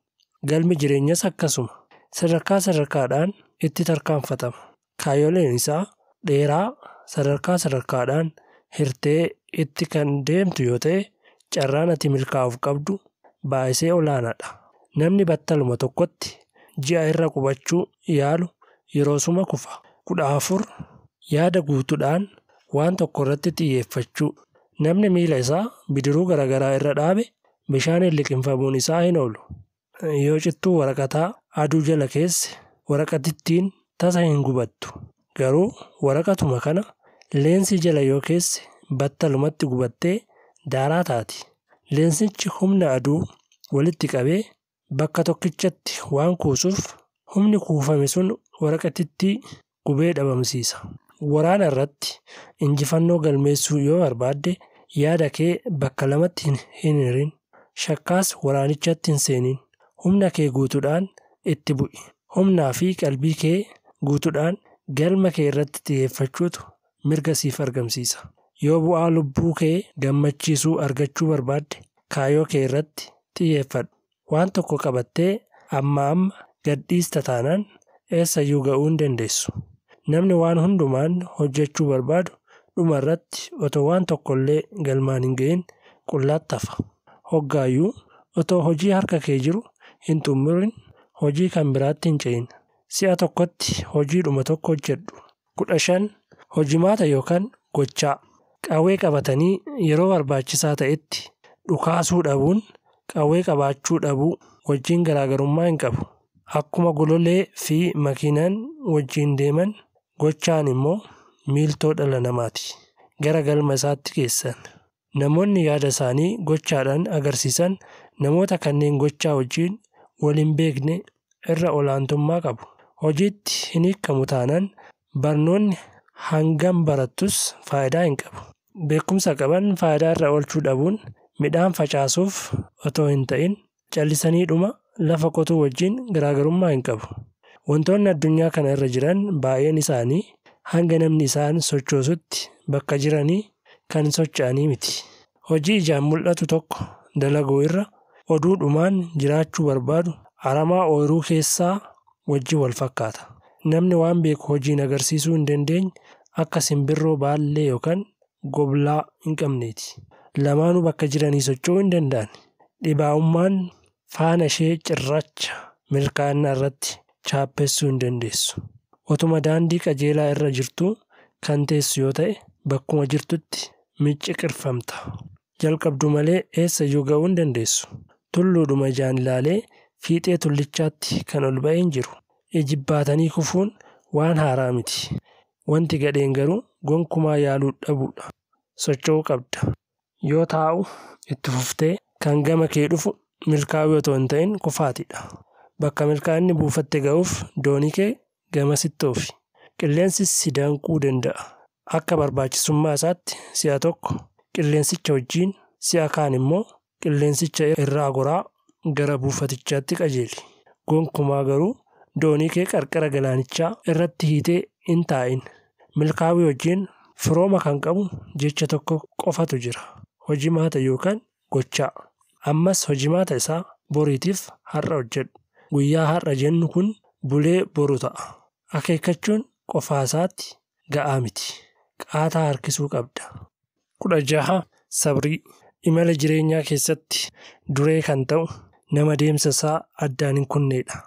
Galmi jireenyas akkasuma. Sadarkaadhaan itti tarkaanfatama. Kaayyoleen isaa dheeraa sadarkaadhaan hirtee itti kan deemtu yoo ta'e carraan ati milkaa'uuf qabdu baay'isee olaanaadha. Namni battaluma tokkotti ji'a irra qubachuu yaalu yeroosuma kufa. 14. Yaada guutuudhaan waan tokko irratti xiyyeeffachuu. Namni miila isaa bidiruu garaagaraa irra dhaabe bishaaniin liqimfamuun isaa hin oolu. Yoo cittuu waraqataa aduu jala keesse waraqatittiin tasa hin gubattu. Garuu waraqatuma kana leensii jala yoo keesse battalumatti gubattee daaraa taati. Leensichi humna aduu walitti qabee bakka tokkichatti waan kuusuuf humni kuufame sun waraqatittii gubee dhabamsiisa. Waraana irratti injifannoo galmeessuu yoo barbaadde yaada kee bakka lamatti hin hirin. Shakkaas waraanichatti hin seenin. Humna kee guutuudhaan itti bu'i. Humnaa fi qalbii kee guutuudhaan galma kee irratti xiyyeeffachuutu mirga siif argamsiisa. Yoo bu'aa lubbuu kee gammachiisuu argachuu barbaadde kaayyoo kee irratti xiyyeeffadhu. Waan tokko qabattee amma gadhiista taanaan eessayyuu ga'uu hin dandeessu. Namni waan hundumaan hojjechuu barbaadu dhuma irratti otoo waan tokkollee galmaan hin ga'in qullaatti hafa. Hoggaayyuu otoo hojii harka kee jiru hin xumurin hojii kan biraatti hin ce'in. Si'a tokkotti hojiidhuma tokko hojjedhu. 15. Hojimaata yookaan gochaa. Qawwee qabatanii yeroo barbaachisaa ta'etti dhukaasuu dhabuun qawwee qabaachuu dhabuu wajjin garaagarummaa hin qabu. Akkuma gololee fi makiinaan wajjin deeman gochaan immoo miiltoo dhala namaati. Gara galma isaatti geessan. Namoonni yaada isaanii gochaadhaan agarsiisan namoota kanneen gochaa wajjin wal hin beekne irra olaantummaa qabu. Hojiitti hin hiikamu taanaan barnoonni hangam barattus faayidaa hin qabu. Beekumsa qaban faayidaa irra oolchuu dhabuun midhaan facaasuuf otoo hin ta'in callisaniidhuma lafa qotuu wajjin garaagarummaa hin qabu. Wantoonni addunyaa kana irra jiran baay'een isaanii hanga namni isaan sochoosutti bakka jiranii kan socho'anii miti. Hojii ijaan mul'atu tokko dalaguu irra oduudhumaan jiraachuu barbaadu aramaa ooyiruu keessaa wajjin wal fakkaata. Namni waan beeku hojiin agarsiisuu hin dandeenye akka simbirroo baallee yookaan goblaa hin qabneeti. Lamaanuu bakka jiranii socho'uu hin danda'an. Dhibaa'ummaan faana ishee cirracha milkaa'ina irratti chaappessuu hin dandeessu. Otuma daandii qajeelaa irra jirtu kan teessu yoo ta'e bakkuma jirtutti micciqirfamta. Jalqabdu malee eessayyuu ga'uu hin dandeessu. Tulluudhuma ijaan ilaalee fiixee tullichaatti kan ol ba'ee hin jiru. Ijibbaatanii kufuun waan haaraa miti. Wanti gadheen garuu gonkumaa yaaluu dhabuudha. Socho'uu qabda. Yoo taa'u itti fuftee kan gama kee dhufu milkaa'uu otoo hin ta'in kufaatidha. Bakka milkaa'inni buufatte ga'uuf doonii kee gamasitti oofi. Qilleensi si danquu danda'a. Akka barbaachisummaa isaatti si'a tokko qilleensicha wajjin si'a kaan immoo qilleensicha irraa goraa gara buufatichaatti qajeeli. Gonkumaa garuu doonii kee qarqara galaanichaa irratti hiitee hin taa'in. Milkaa'uu wajjin firooma kan qabu jecha tokko qofatu jira. Hojimaata yookaan gochaa. Ammas hojimaata isaa boriitiif har'a hojjedhu. Guyyaa har'a jennu kun bulee boru ta'a. Akeekkachuun qofaa isaatti ga'aa miti. Qaataa harkisuu qabda. 16. Sabrii. Imala jireenyaa keessatti duree kan ta'u nama deemsa isaa addaan hin kunneedha.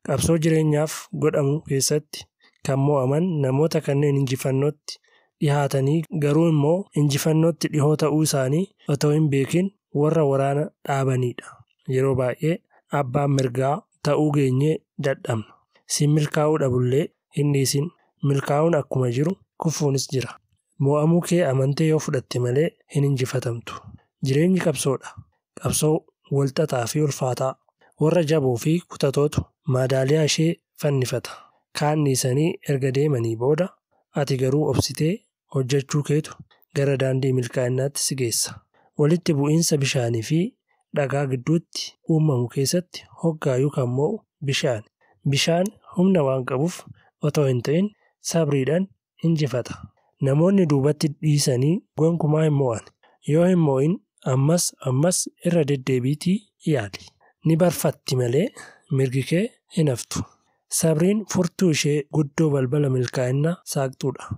Qabsoo jireenyaaf godhamu keessatti kan mo'aman namoota kanneen injifannootti dhihaatanii garuu immoo injifannootti dhihoo ta'uu isaanii otoo hin beekin warra waraana dhaabanidha. Yeroo baay'ee abbaan mirgaa ta'uu geenyee dadhabna. Si milkaa'uu dhabullee hin dhiisin. Milkaa'uun akkuma jiru kufuunis jira. Mo'amuu kee amantee yoo fudhatte malee hin injifatamtu. Jireenyi qabsoodha. Qabsoo walxaxaa fi ulfaataa. Warra jaboo fi kutatootu madaaliyaa ishee fannifata. Kaan dhiisanii erga deemanii booda ati garuu obsitee hojjechuu keetu gara daandii milkaa'inaatti si geessa. Walitti bu'iinsa bishaanii fi dhagaa gidduutti uumamu keessatti hoggaayuu kan mo'u bishaan. Bishaan humna waan qabuuf otoo hin ta'in sabriidhaan injifata. Namoonni duubatti dhiisanii gonkumaa hin mo'an. Yoo hin mo'in ammas irra deddeebiitii yaali. Ni barfatti malee mirgi kee hin haftu. Sabriin furtuu ishee guddoo balbala milkaa'inaa saaqxuudha.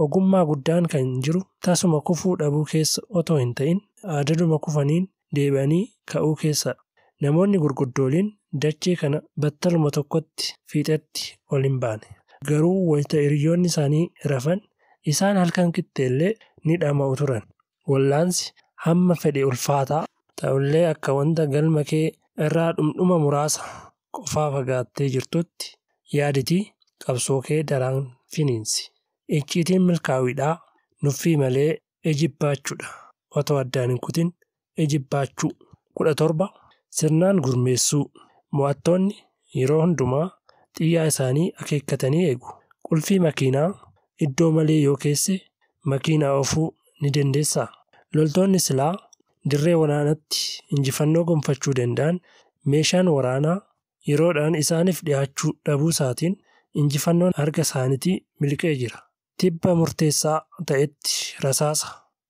Ogummaa guddaan kan jiru tasuma kufuu dhabuu keessa otoo hin ta'in adaduma kufaniin deebi'anii ka'uu keessadha. Namoonni gurguddooliin dachee kana battaluma tokkotti fiixetti ol hin baane. Garuu wayita hiriyoonni isaanii rafan isaan halkan qixxeellee ni dhama'u turan. Wallaansi hamma fedhe ulfaataa ta'ullee akka wanta galma kee irraa dhumdhuma muraasa qofaa fagaattee jirtutti yaaditii qabsoo kee daraan finiinsi. Icciitiin milkaa'uudhaa nuffii malee ejibaachuudha. Otoo addaan hin kutin ejibaachuu. 17. Sirnaan gurmeessuu. Mo'attoonni yeroo hundumaa xiyyaa isaanii akeekkatanii eegu. Qulfii makiinaa iddoo malee yoo keesse makiinaa oofuu ni dandeessaa? Loltoonni silaa dirree waraanaatti injifannoo gonfachuu danda'an meeshaan waraanaa yeroodhaan isaaniif dhiyaachuu dhabuu isaatiin injifannoon harka isaaniitii miliqee jira. Tibba murteessaa ta'etti rasaasa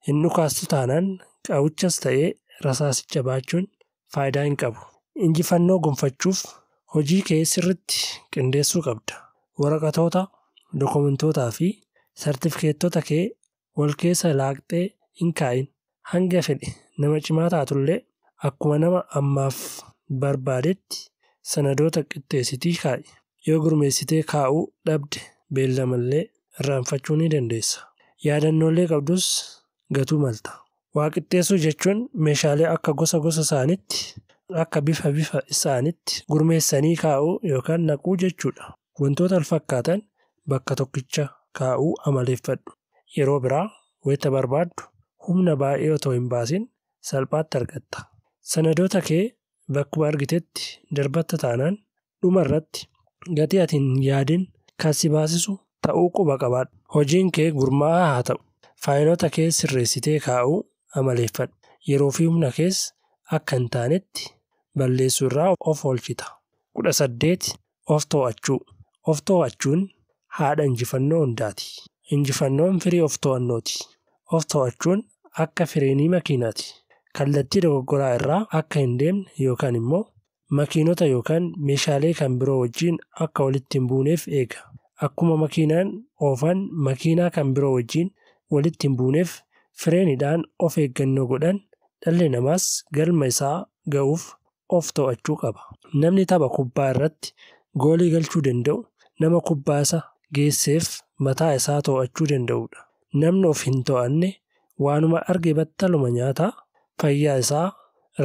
hin dhukaastu taanaan qaawwichas ta'ee rasaasicha baachuun faayidaa hin qabu. Injifannoo gonfachuuf hojii kee sirriitti qindeessuu qabda. Waraqatoota, dokumentootaa fi sartifikeettota kee wal keessa laaqxee hin kaa'in. Hanga fedhe nama cimaa taatullee akkuma nama ammaaf barbaadetti sanadoota qixxeessitii kaa'i. Yoo gurmeessitee kaa'uu dhabde beellamallee irraanfachuu ni dandeessa. Yaadannoolee qabdus gatuu malta. Waa qixxeessuu jechuun meeshaalee akka gosa isaaniitti akka bifa isaaniitti gurmeessanii kaa'uu yookaan naquu jechuudha. Wantoota alfakkaatan bakka tokkicha kaa'uu amaleeffadhu. Yeroo biraa wayita barbaaddu humna baay'ee otoo hin baasin salphaatti argatta. Sanadoota kee bakkuma argitetti darbatta taanaan dhuma irratti gatii ati hin yaadin kan si baasisu ta'uu quba qabaadhu. Hojiin kee gurmaa'aa haa ta'u. Faayilota kee sirreessitee kaa'uu amaleeffadhu. Yeroo fi humna kees akka hin taanetti balleessuu irraa of oolchita. 18. Of to'achuu. Of to'achuun haadha injifannoo hundaati. Injifannoon firii of to'annooti. Of to'achuun akka fireenii makiinaati. Kallattii dogoggoraa irraa akka hin deemne yookaan immoo makiinota yookaan meeshaalee kan biroo wajjin akka walitti hin buuneef eega. Akkuma makiinaan oofan makiinaa kan biroo wajjin walitti hin buuneef fireeniidhaan of eeggannoo godhan dhalli namaas galma isaa ga'uuf of to'achuu qaba. Namni tapha kubbaa irratti goolii galchuu danda'u nama kubbaa isa geesseef mataa isaa to'achuu danda'udha. Namni of hin to'anne waanuma arge battaluma nyaataa fayyaa isaa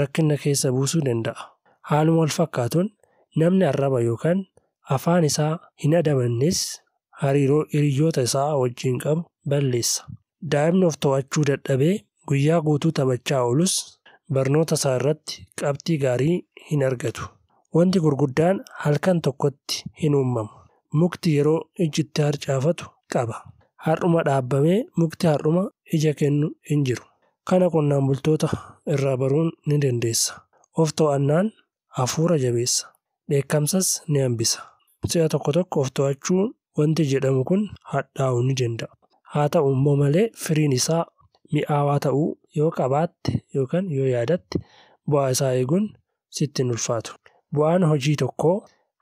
rakkina keessa buusuu danda'a. Haaluma wal fakkaatuun namni arraba yookaan afaan isaa hin adabannes hariiroo hiriyoota isaa wajjin qabu balleessa. Daa'imni of to'achuu dadhabee guyyaa guutuu taphachaa oolus barnoota isaa irratti qabxii gaarii hin argatu. Wanti gurguddaan halkan tokkotti hin uumamu. Mukti yeroo ijjitti harcaafatu qaba. Har'uma dhaabbamee mukti har'uma ija kennu hin jiru. Kana qonnaan bultoota irraa baruun ni dandeessa. Of to'annaan hafuura jabeessa. Dheekkamsas ni hambisa. Si'a tokko tokko of to'achuu wanti jedhamu kun hadhaa'uu ni danda'a. Haa ta'u immoo malee firiin isaa mi'aawaa ta'uu yoo qabaatte yookaan yoo yaadatte bu'aa isaa eeguun sitti hin ulfaatu. Bu'aan hojii tokkoo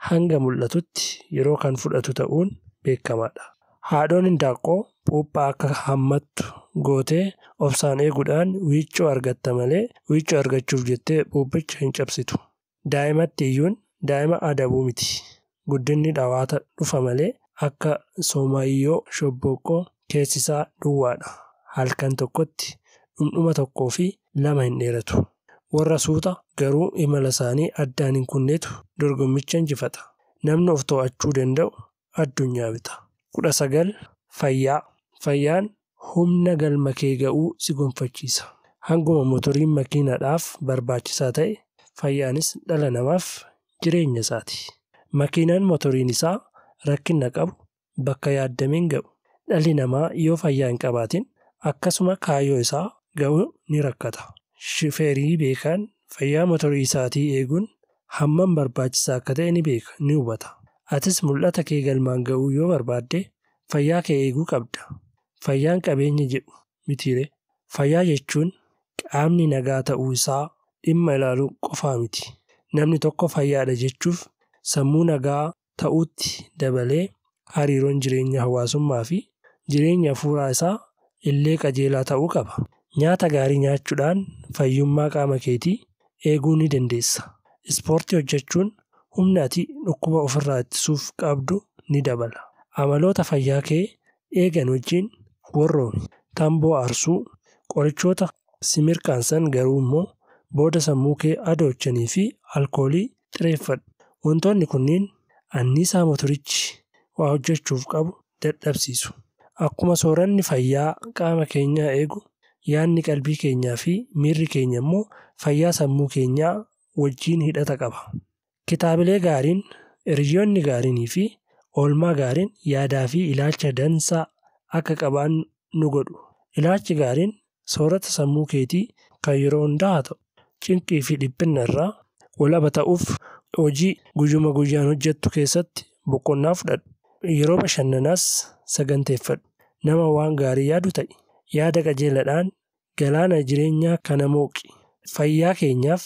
hanga mul'atutti yeroo kan fudhatu ta'uun beekamaadha. Haadhoon hindaaqqoo puuphaa akka hammattu gootee obsaan eeguudhaan wiiccoo argatta malee wiiccoo argachuuf jettee puuphicha hin cabsitu. Daa'imatti iyyuun daa'ima adabuu miti. Guddinni dhawaata dhufa malee akka soomayyoo shobboqqoo keessisaa duwwaadha. Halkan tokkotti dhundhuma 1 fi 2 hin dheeratu. Warra suuta garuu imala isaanii addaan hin kunneetu dorgommicha injifata. Namni of to'achuu danda'u addunyaa bita. 19. Fayyaa. Fayyaan humna galma kee ga'uu si gonfachiisa. Hanguma motoriin makiinaadhaaf barbaachisaa ta'e fayyaanis dhala namaaf jireenya isaati. Makiinaan motoriin isaa rakkina qabu bakka yaaddameen ga'u. Dhalli namaa yoo fayyaa hin qabaatin akkasuma kaayyoo isaa ga'uu ni rakkata. Shifeerii beekaan fayyaa motorii isaatii eeguun hammam barbaachisaa akka ta'e ni beeka ni hubata. Atis mul'ata kee galmaan ga'uu yoo barbaadde fayyaa kee eeguu qabda. Fayyaan qabeenya jedhu mitiire. Fayyaa jechuun qaamni nagaa ta'uu isaa dhimma ilaaluu qofaa miti. Namni tokko fayyaadha jechuuf sammuu nagaa ta'uutti dabalee hariiroon jireenya hawaasummaa fi jireenya hafuuraa isaa illee qajeelaa ta'uu qaba. Nyaata gaarii nyaachuudhaan fayyummaa qaama keetii eeguu ni dandeessa. Ispoortii hojjechuun humna ati dhukkuba ofirraa ittisuuf qabdu ni dabala. Amaloota fayyaa kee eegan wajjin warroomi. Tamboo aarsuu, qorichoota si mirkaansan garuu immoo booda sammuu kee adoochanii fi alkoolii xireeffadhu. Wantoonni kunniin anniisaa motorichi waa hojjechuuf qabu dadhabsiisu. Akkuma sooranni fayyaa qaama keenyaa eegu yaadni qalbii keenyaa fi miirri keenya immoo fayyaa sammuu keenyaa wajjin hidhata qaba. Kitaabilee gaariin, hiriyoonni gaariinii fi oolmaa gaariin yaadaa fi ilaalcha dansaa akka qabaan nu godhu. Ilaalchi gaariin soorata sammuu keetii kan yeroo hundaa haa ta'u. Cinqii fi dhiphina irraa walaba ta'uuf hojii guyyuma guyyaan hojjettu keessatti boqonnaa fudhadhu. Yeroo bashannanaas saganteeffadhu. Nama waan gaarii yaadu ta'i. Yaada qajeeladhaan galaana jireenyaa kana mooqi. Fayyaa keenyaaf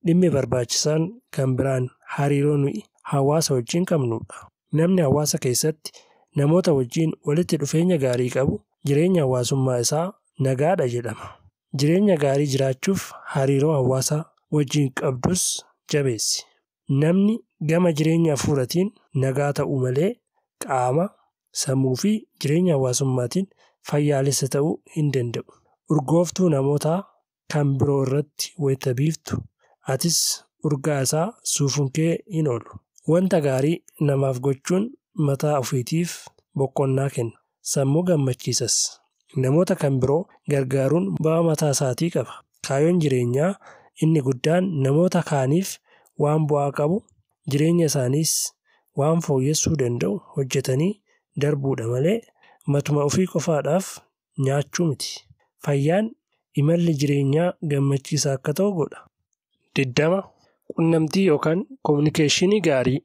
dhimmi barbaachisaan kan biraan hariiroo nuyi hawaasa wajjin qabnudha. Namni hawaasa keessatti namoota wajjin walitti dhufeenya gaarii qabu jireenya hawaasummaa isaa nagaadha jedhama. Jireenya gaarii jiraachuuf hariiroo hawaasa wajjin qabdus jabeessi. Namni gama jireenya hafuuratiin nagaa ta'uu malee qaama, sammuu fi jireenya hawaasummaatiin fayyaalessa ta'uu hin danda'u. Urgooftuu namootaa kan biroo irratti wayita biiftu atis urgaa isaa suufuun kee hin oolu. Wanta gaarii namaaf gochuun mataa ofiitiif boqonnaa kenna. Sammuu gammachiisas. Namoota kan biroo gargaaruun bu'aa mataa isaatii qaba. Kaayyoon jireenyaa inni guddaan namoota kaaniif waan bu'aa qabu jireenya isaaniis waan fooyyessuu danda'u hojjetanii darbuudha malee matuma ofii qofaadhaaf nyaachuu miti. Fayyaan imalli jireenyaa gammachiisaa akka ta'u godha. 20. Qunnamtii yookaan kominikeeshinii gaarii.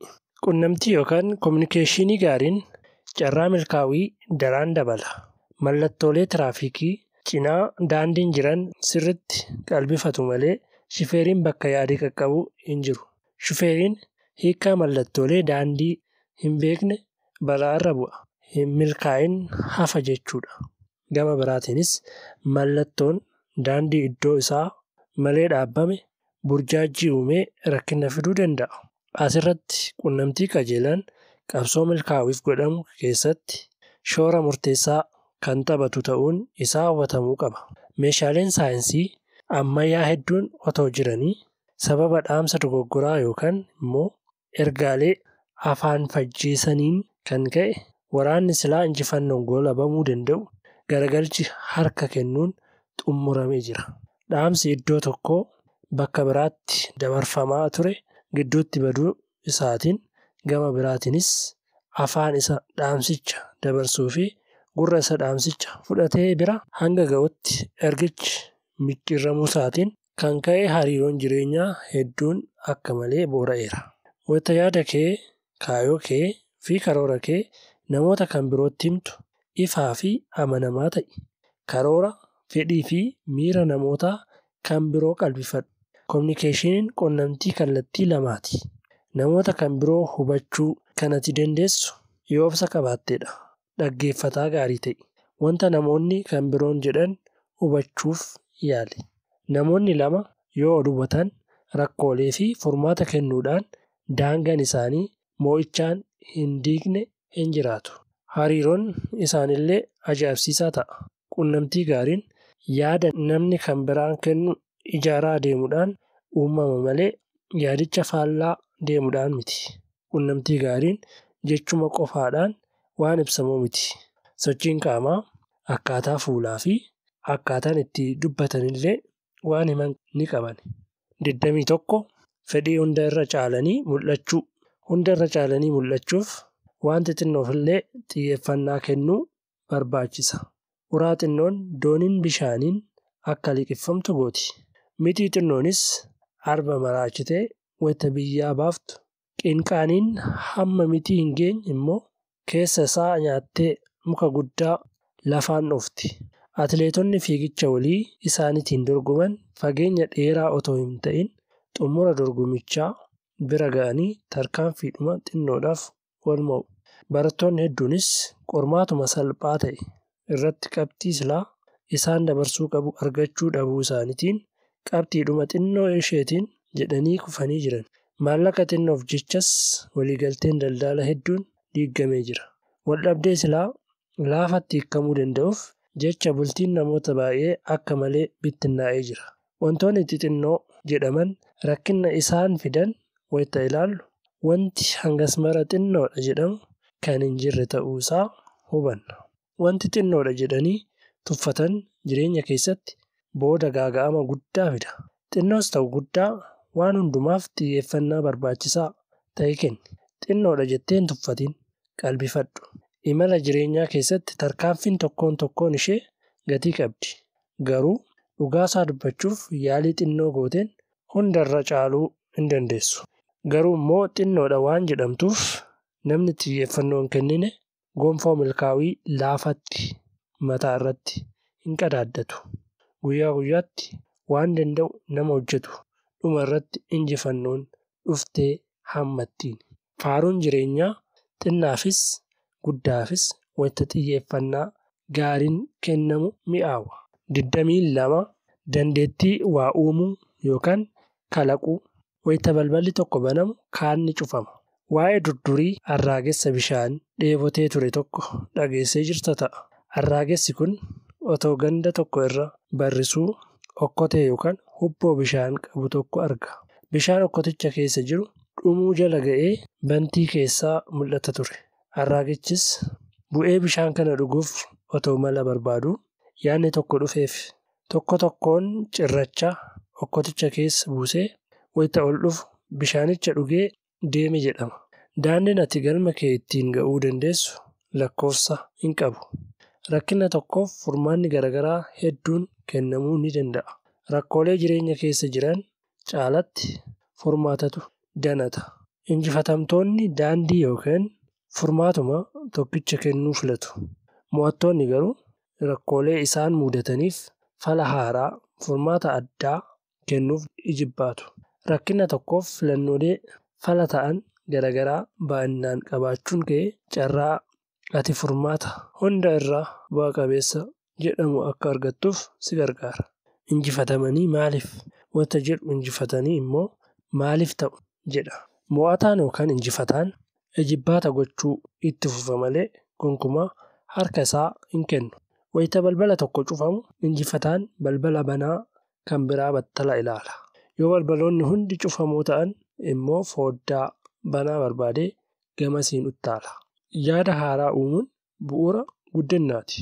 Qunnamtii yookaan kominikeeshinii gaariin carraa milkaa'uu daraan dabala. Mallattoolee tiraafikii cinaa daandiin jiran sirriitti qalbifatu malee shifeeriin bakka yaadee qaqqabu hin jiru. Shifeeriin hiikaa mallattoolee daandii hin beekne balaarra bu'a. Hin milkaa'in hafa jechuudha. Gama biraatiinis mallattoon daandii iddoo isaa malee dhaabbame burjaajii uumee rakkina fiduu danda'a. Asirratti qunnamtii qajeelaan qabsoo milkaa'uuf godhamu keessatti shoora murteessaa kan taphatu ta'uun isaa hubatamuu qaba. Meeshaaleen saayinsii ammayyaa hedduun otoo jiranii sababa dhaamsa dogoggoraa yookaan immoo ergaalee afaan fajjeessaniin kan ka'e waraanni silaa injifannoon goolabamuu danda'u garagalchi harka kennuun xumuramee jira. Dhaamsi iddoo tokkoo bakka biraatti dabarfamaa ture gidduutti baduu isaatiin gama biraatiinis afaan isa dhaamsicha dabarsuu fi gurra isa dhaamsicha fudhatee bira hanga ga'utti ergichi micciiramuu isaatiin kan ka'e hariiroon jireenyaa hedduun akka malee boora'eera. Wanta yaada kee, kaayoo kee fi karoora kee namoota kan birootti himtu ifaa fi amanamaa ta'i. Karoora, fedhii fi miira namootaa kan biroo qalbifadhu. Kominikeeshiniin quunnamtii kallattii lamaati. Namoota kan biroo hubachuu kan ati dandeessu yoo obsa qabaatteedha. Dhaggeeffataa gaarii ta'i. Wanta namoonni kan biroon jedhan hubachuuf yaali. Namoonni lama yoo dubbatan rakkoolee fi furmaata kennuudhaan daangaan isaanii moo'ichaan hin diigne hin jiraatu. Hariiroon isaanillee ajaa'ibsiisaa ta'a. Quunnamtii gaariin yaada namni kan biraan kennu ijaaraa deemuudhaan uumama malee yaadicha faallaa deemuudhaan miti. Quunnamtii gaariin jechuma qofaadhaan waan ibsamuu miti. Sochiin qaamaa, akkaataa fuulaa fi akkaataan itti dubbatanillee waan himan ni qaban. 21 Fedhii hunda irra caalanii mul'achuu. Hunda irra caalanii mul'achuuf wanti xinnoofillee xiyyeeffannaa kennuu barbaachisa. Uraa xinnoon dooniin bishaaniin akka liqeeffamtu gooti. Mitii xinnoonis arba maraachitee wayita biyyaa baaftu. Qinqaaniin hamma mitii hin geenye immoo keessa isaa nyaattee muka guddaa lafaan dhoofti. Atileetonni fiigicha walii isaaniitiin dorgoman fageenya dheeraa otoo hin ta'in xumura dorgomichaa bira ga'anii tarkaanfiidhuma xinnoodhaaf wal mo'u. Barattoonni hedduunis qormaatuma salphaa ta'e irratti qabxii silaa isaan dabarsuu qabu argachuu dhabuu isaaniitiin qabxiidhuma xinnoo isheetiin jedhanii kufanii jiran. Maallaqa xinnoof jechas waliigalteen daldala hedduun diigamee jira. Waldhabdee silaa laafatti hiikamuu danda'uuf jecha bultiin namoota baay'ee akka malee bittinnaa'ee jira. Wantoonni xixinnoo jedhaman rakkina isaan fidan wayita ilaallu wanti hangas mara xinnoodha jedhamu kan hin jirre ta'uu isaa hubanna. Wanti xinnoodha jedhanii tuffatan jireenya keessatti booda gaaga'ama guddaa fida. Xinnoos ta'u guddaa waan hundumaaf xiyyeeffannaa barbaachisaa ta'e kenni. Xinnoodha jettee hin tuffatin qalbifadhu. Imala jireenyaa keessatti tarkaanfiin tokkoon ishee gatii qabdi. Garuu dhugaasaa dubbachuuf yaalii xinnoo gooteen hundarra caaluu hin dandeessu. Garuu immoo xinnoodha waan jedhamtuuf namni xiyyeeffannoo hin kennine gonfoo milkaa'ii laafatti mataa irratti hin qadaaddatu. Guyyaa guyyaatti waan danda'u nama hojjetu dhuma irratti injifannoon dhuftee hammattiin. Faaruun jireenyaa xinnaafis guddaafis wayita xiyyeeffannaa gaariin kennamu mi'aawa. 22 Dandeettii waa uumuu yookaan kalaquu. Wayita balballi tokko banamu kaanni cufama. Waa'ee durdurii arraagessa bishaan dheebotee ture tokko dhageessee jirta ta'a. Arraagessi kun otoo ganda tokko irra barrisuu okkotee yookaan hubboo bishaan qabu tokko arga. Bishaan okkoticha keessa jiru dhumuu jala ga'ee bantii keessaa mul'ata ture. Arraagichis bu'ee bishaan kana dhuguuf otoo mala barbaadu yaadni tokko dhufeef. Tokkoon cirracha okkoticha keessa buusee wayita ol dhufu bishaanicha dhugee deeme jedhama. Daandiin ati galma kee ittiin ga'uu dandeessu lakkoofsa hin qabu. Rakkina tokkoof furmaanni garaagaraa hedduun kennamuu ni danda'a. Rakkoolee jireenya keessa jiran caalatti furmaatatu danata. Injifatamtoonni daandii yookaan furmaatuma tokkicha kennuu filatu. Mo'attoonni garuu rakkoolee isaan mudataniif fala haaraa furmaata addaa kennuuf ijibbaatu. Rakkina tokkoof filannoolee fala ta'an garaagaraa baay'inaan qabaachuun kee carraa ati furmaata hunda irraa bu'a qabeessa jedhamu akka argattuuf si gargaara. Injifatamanii maaliif wanta jedhu injifatanii immoo maaliif ta'u jedha. Mo'ataan yookaan injifataan ijibbaata gochuu itti fufa malee gonkumaa harka isaa hin kennu. Wayita balbala tokko cufamu injifataan balbala banaa kan biraa battala ilaala. Yoo balbaloonni hundi cufamoo ta'an immoo foddaa banaa barbaadee gamasiin uttaala. Yaada haaraa uumuun bu'uura guddinnaati.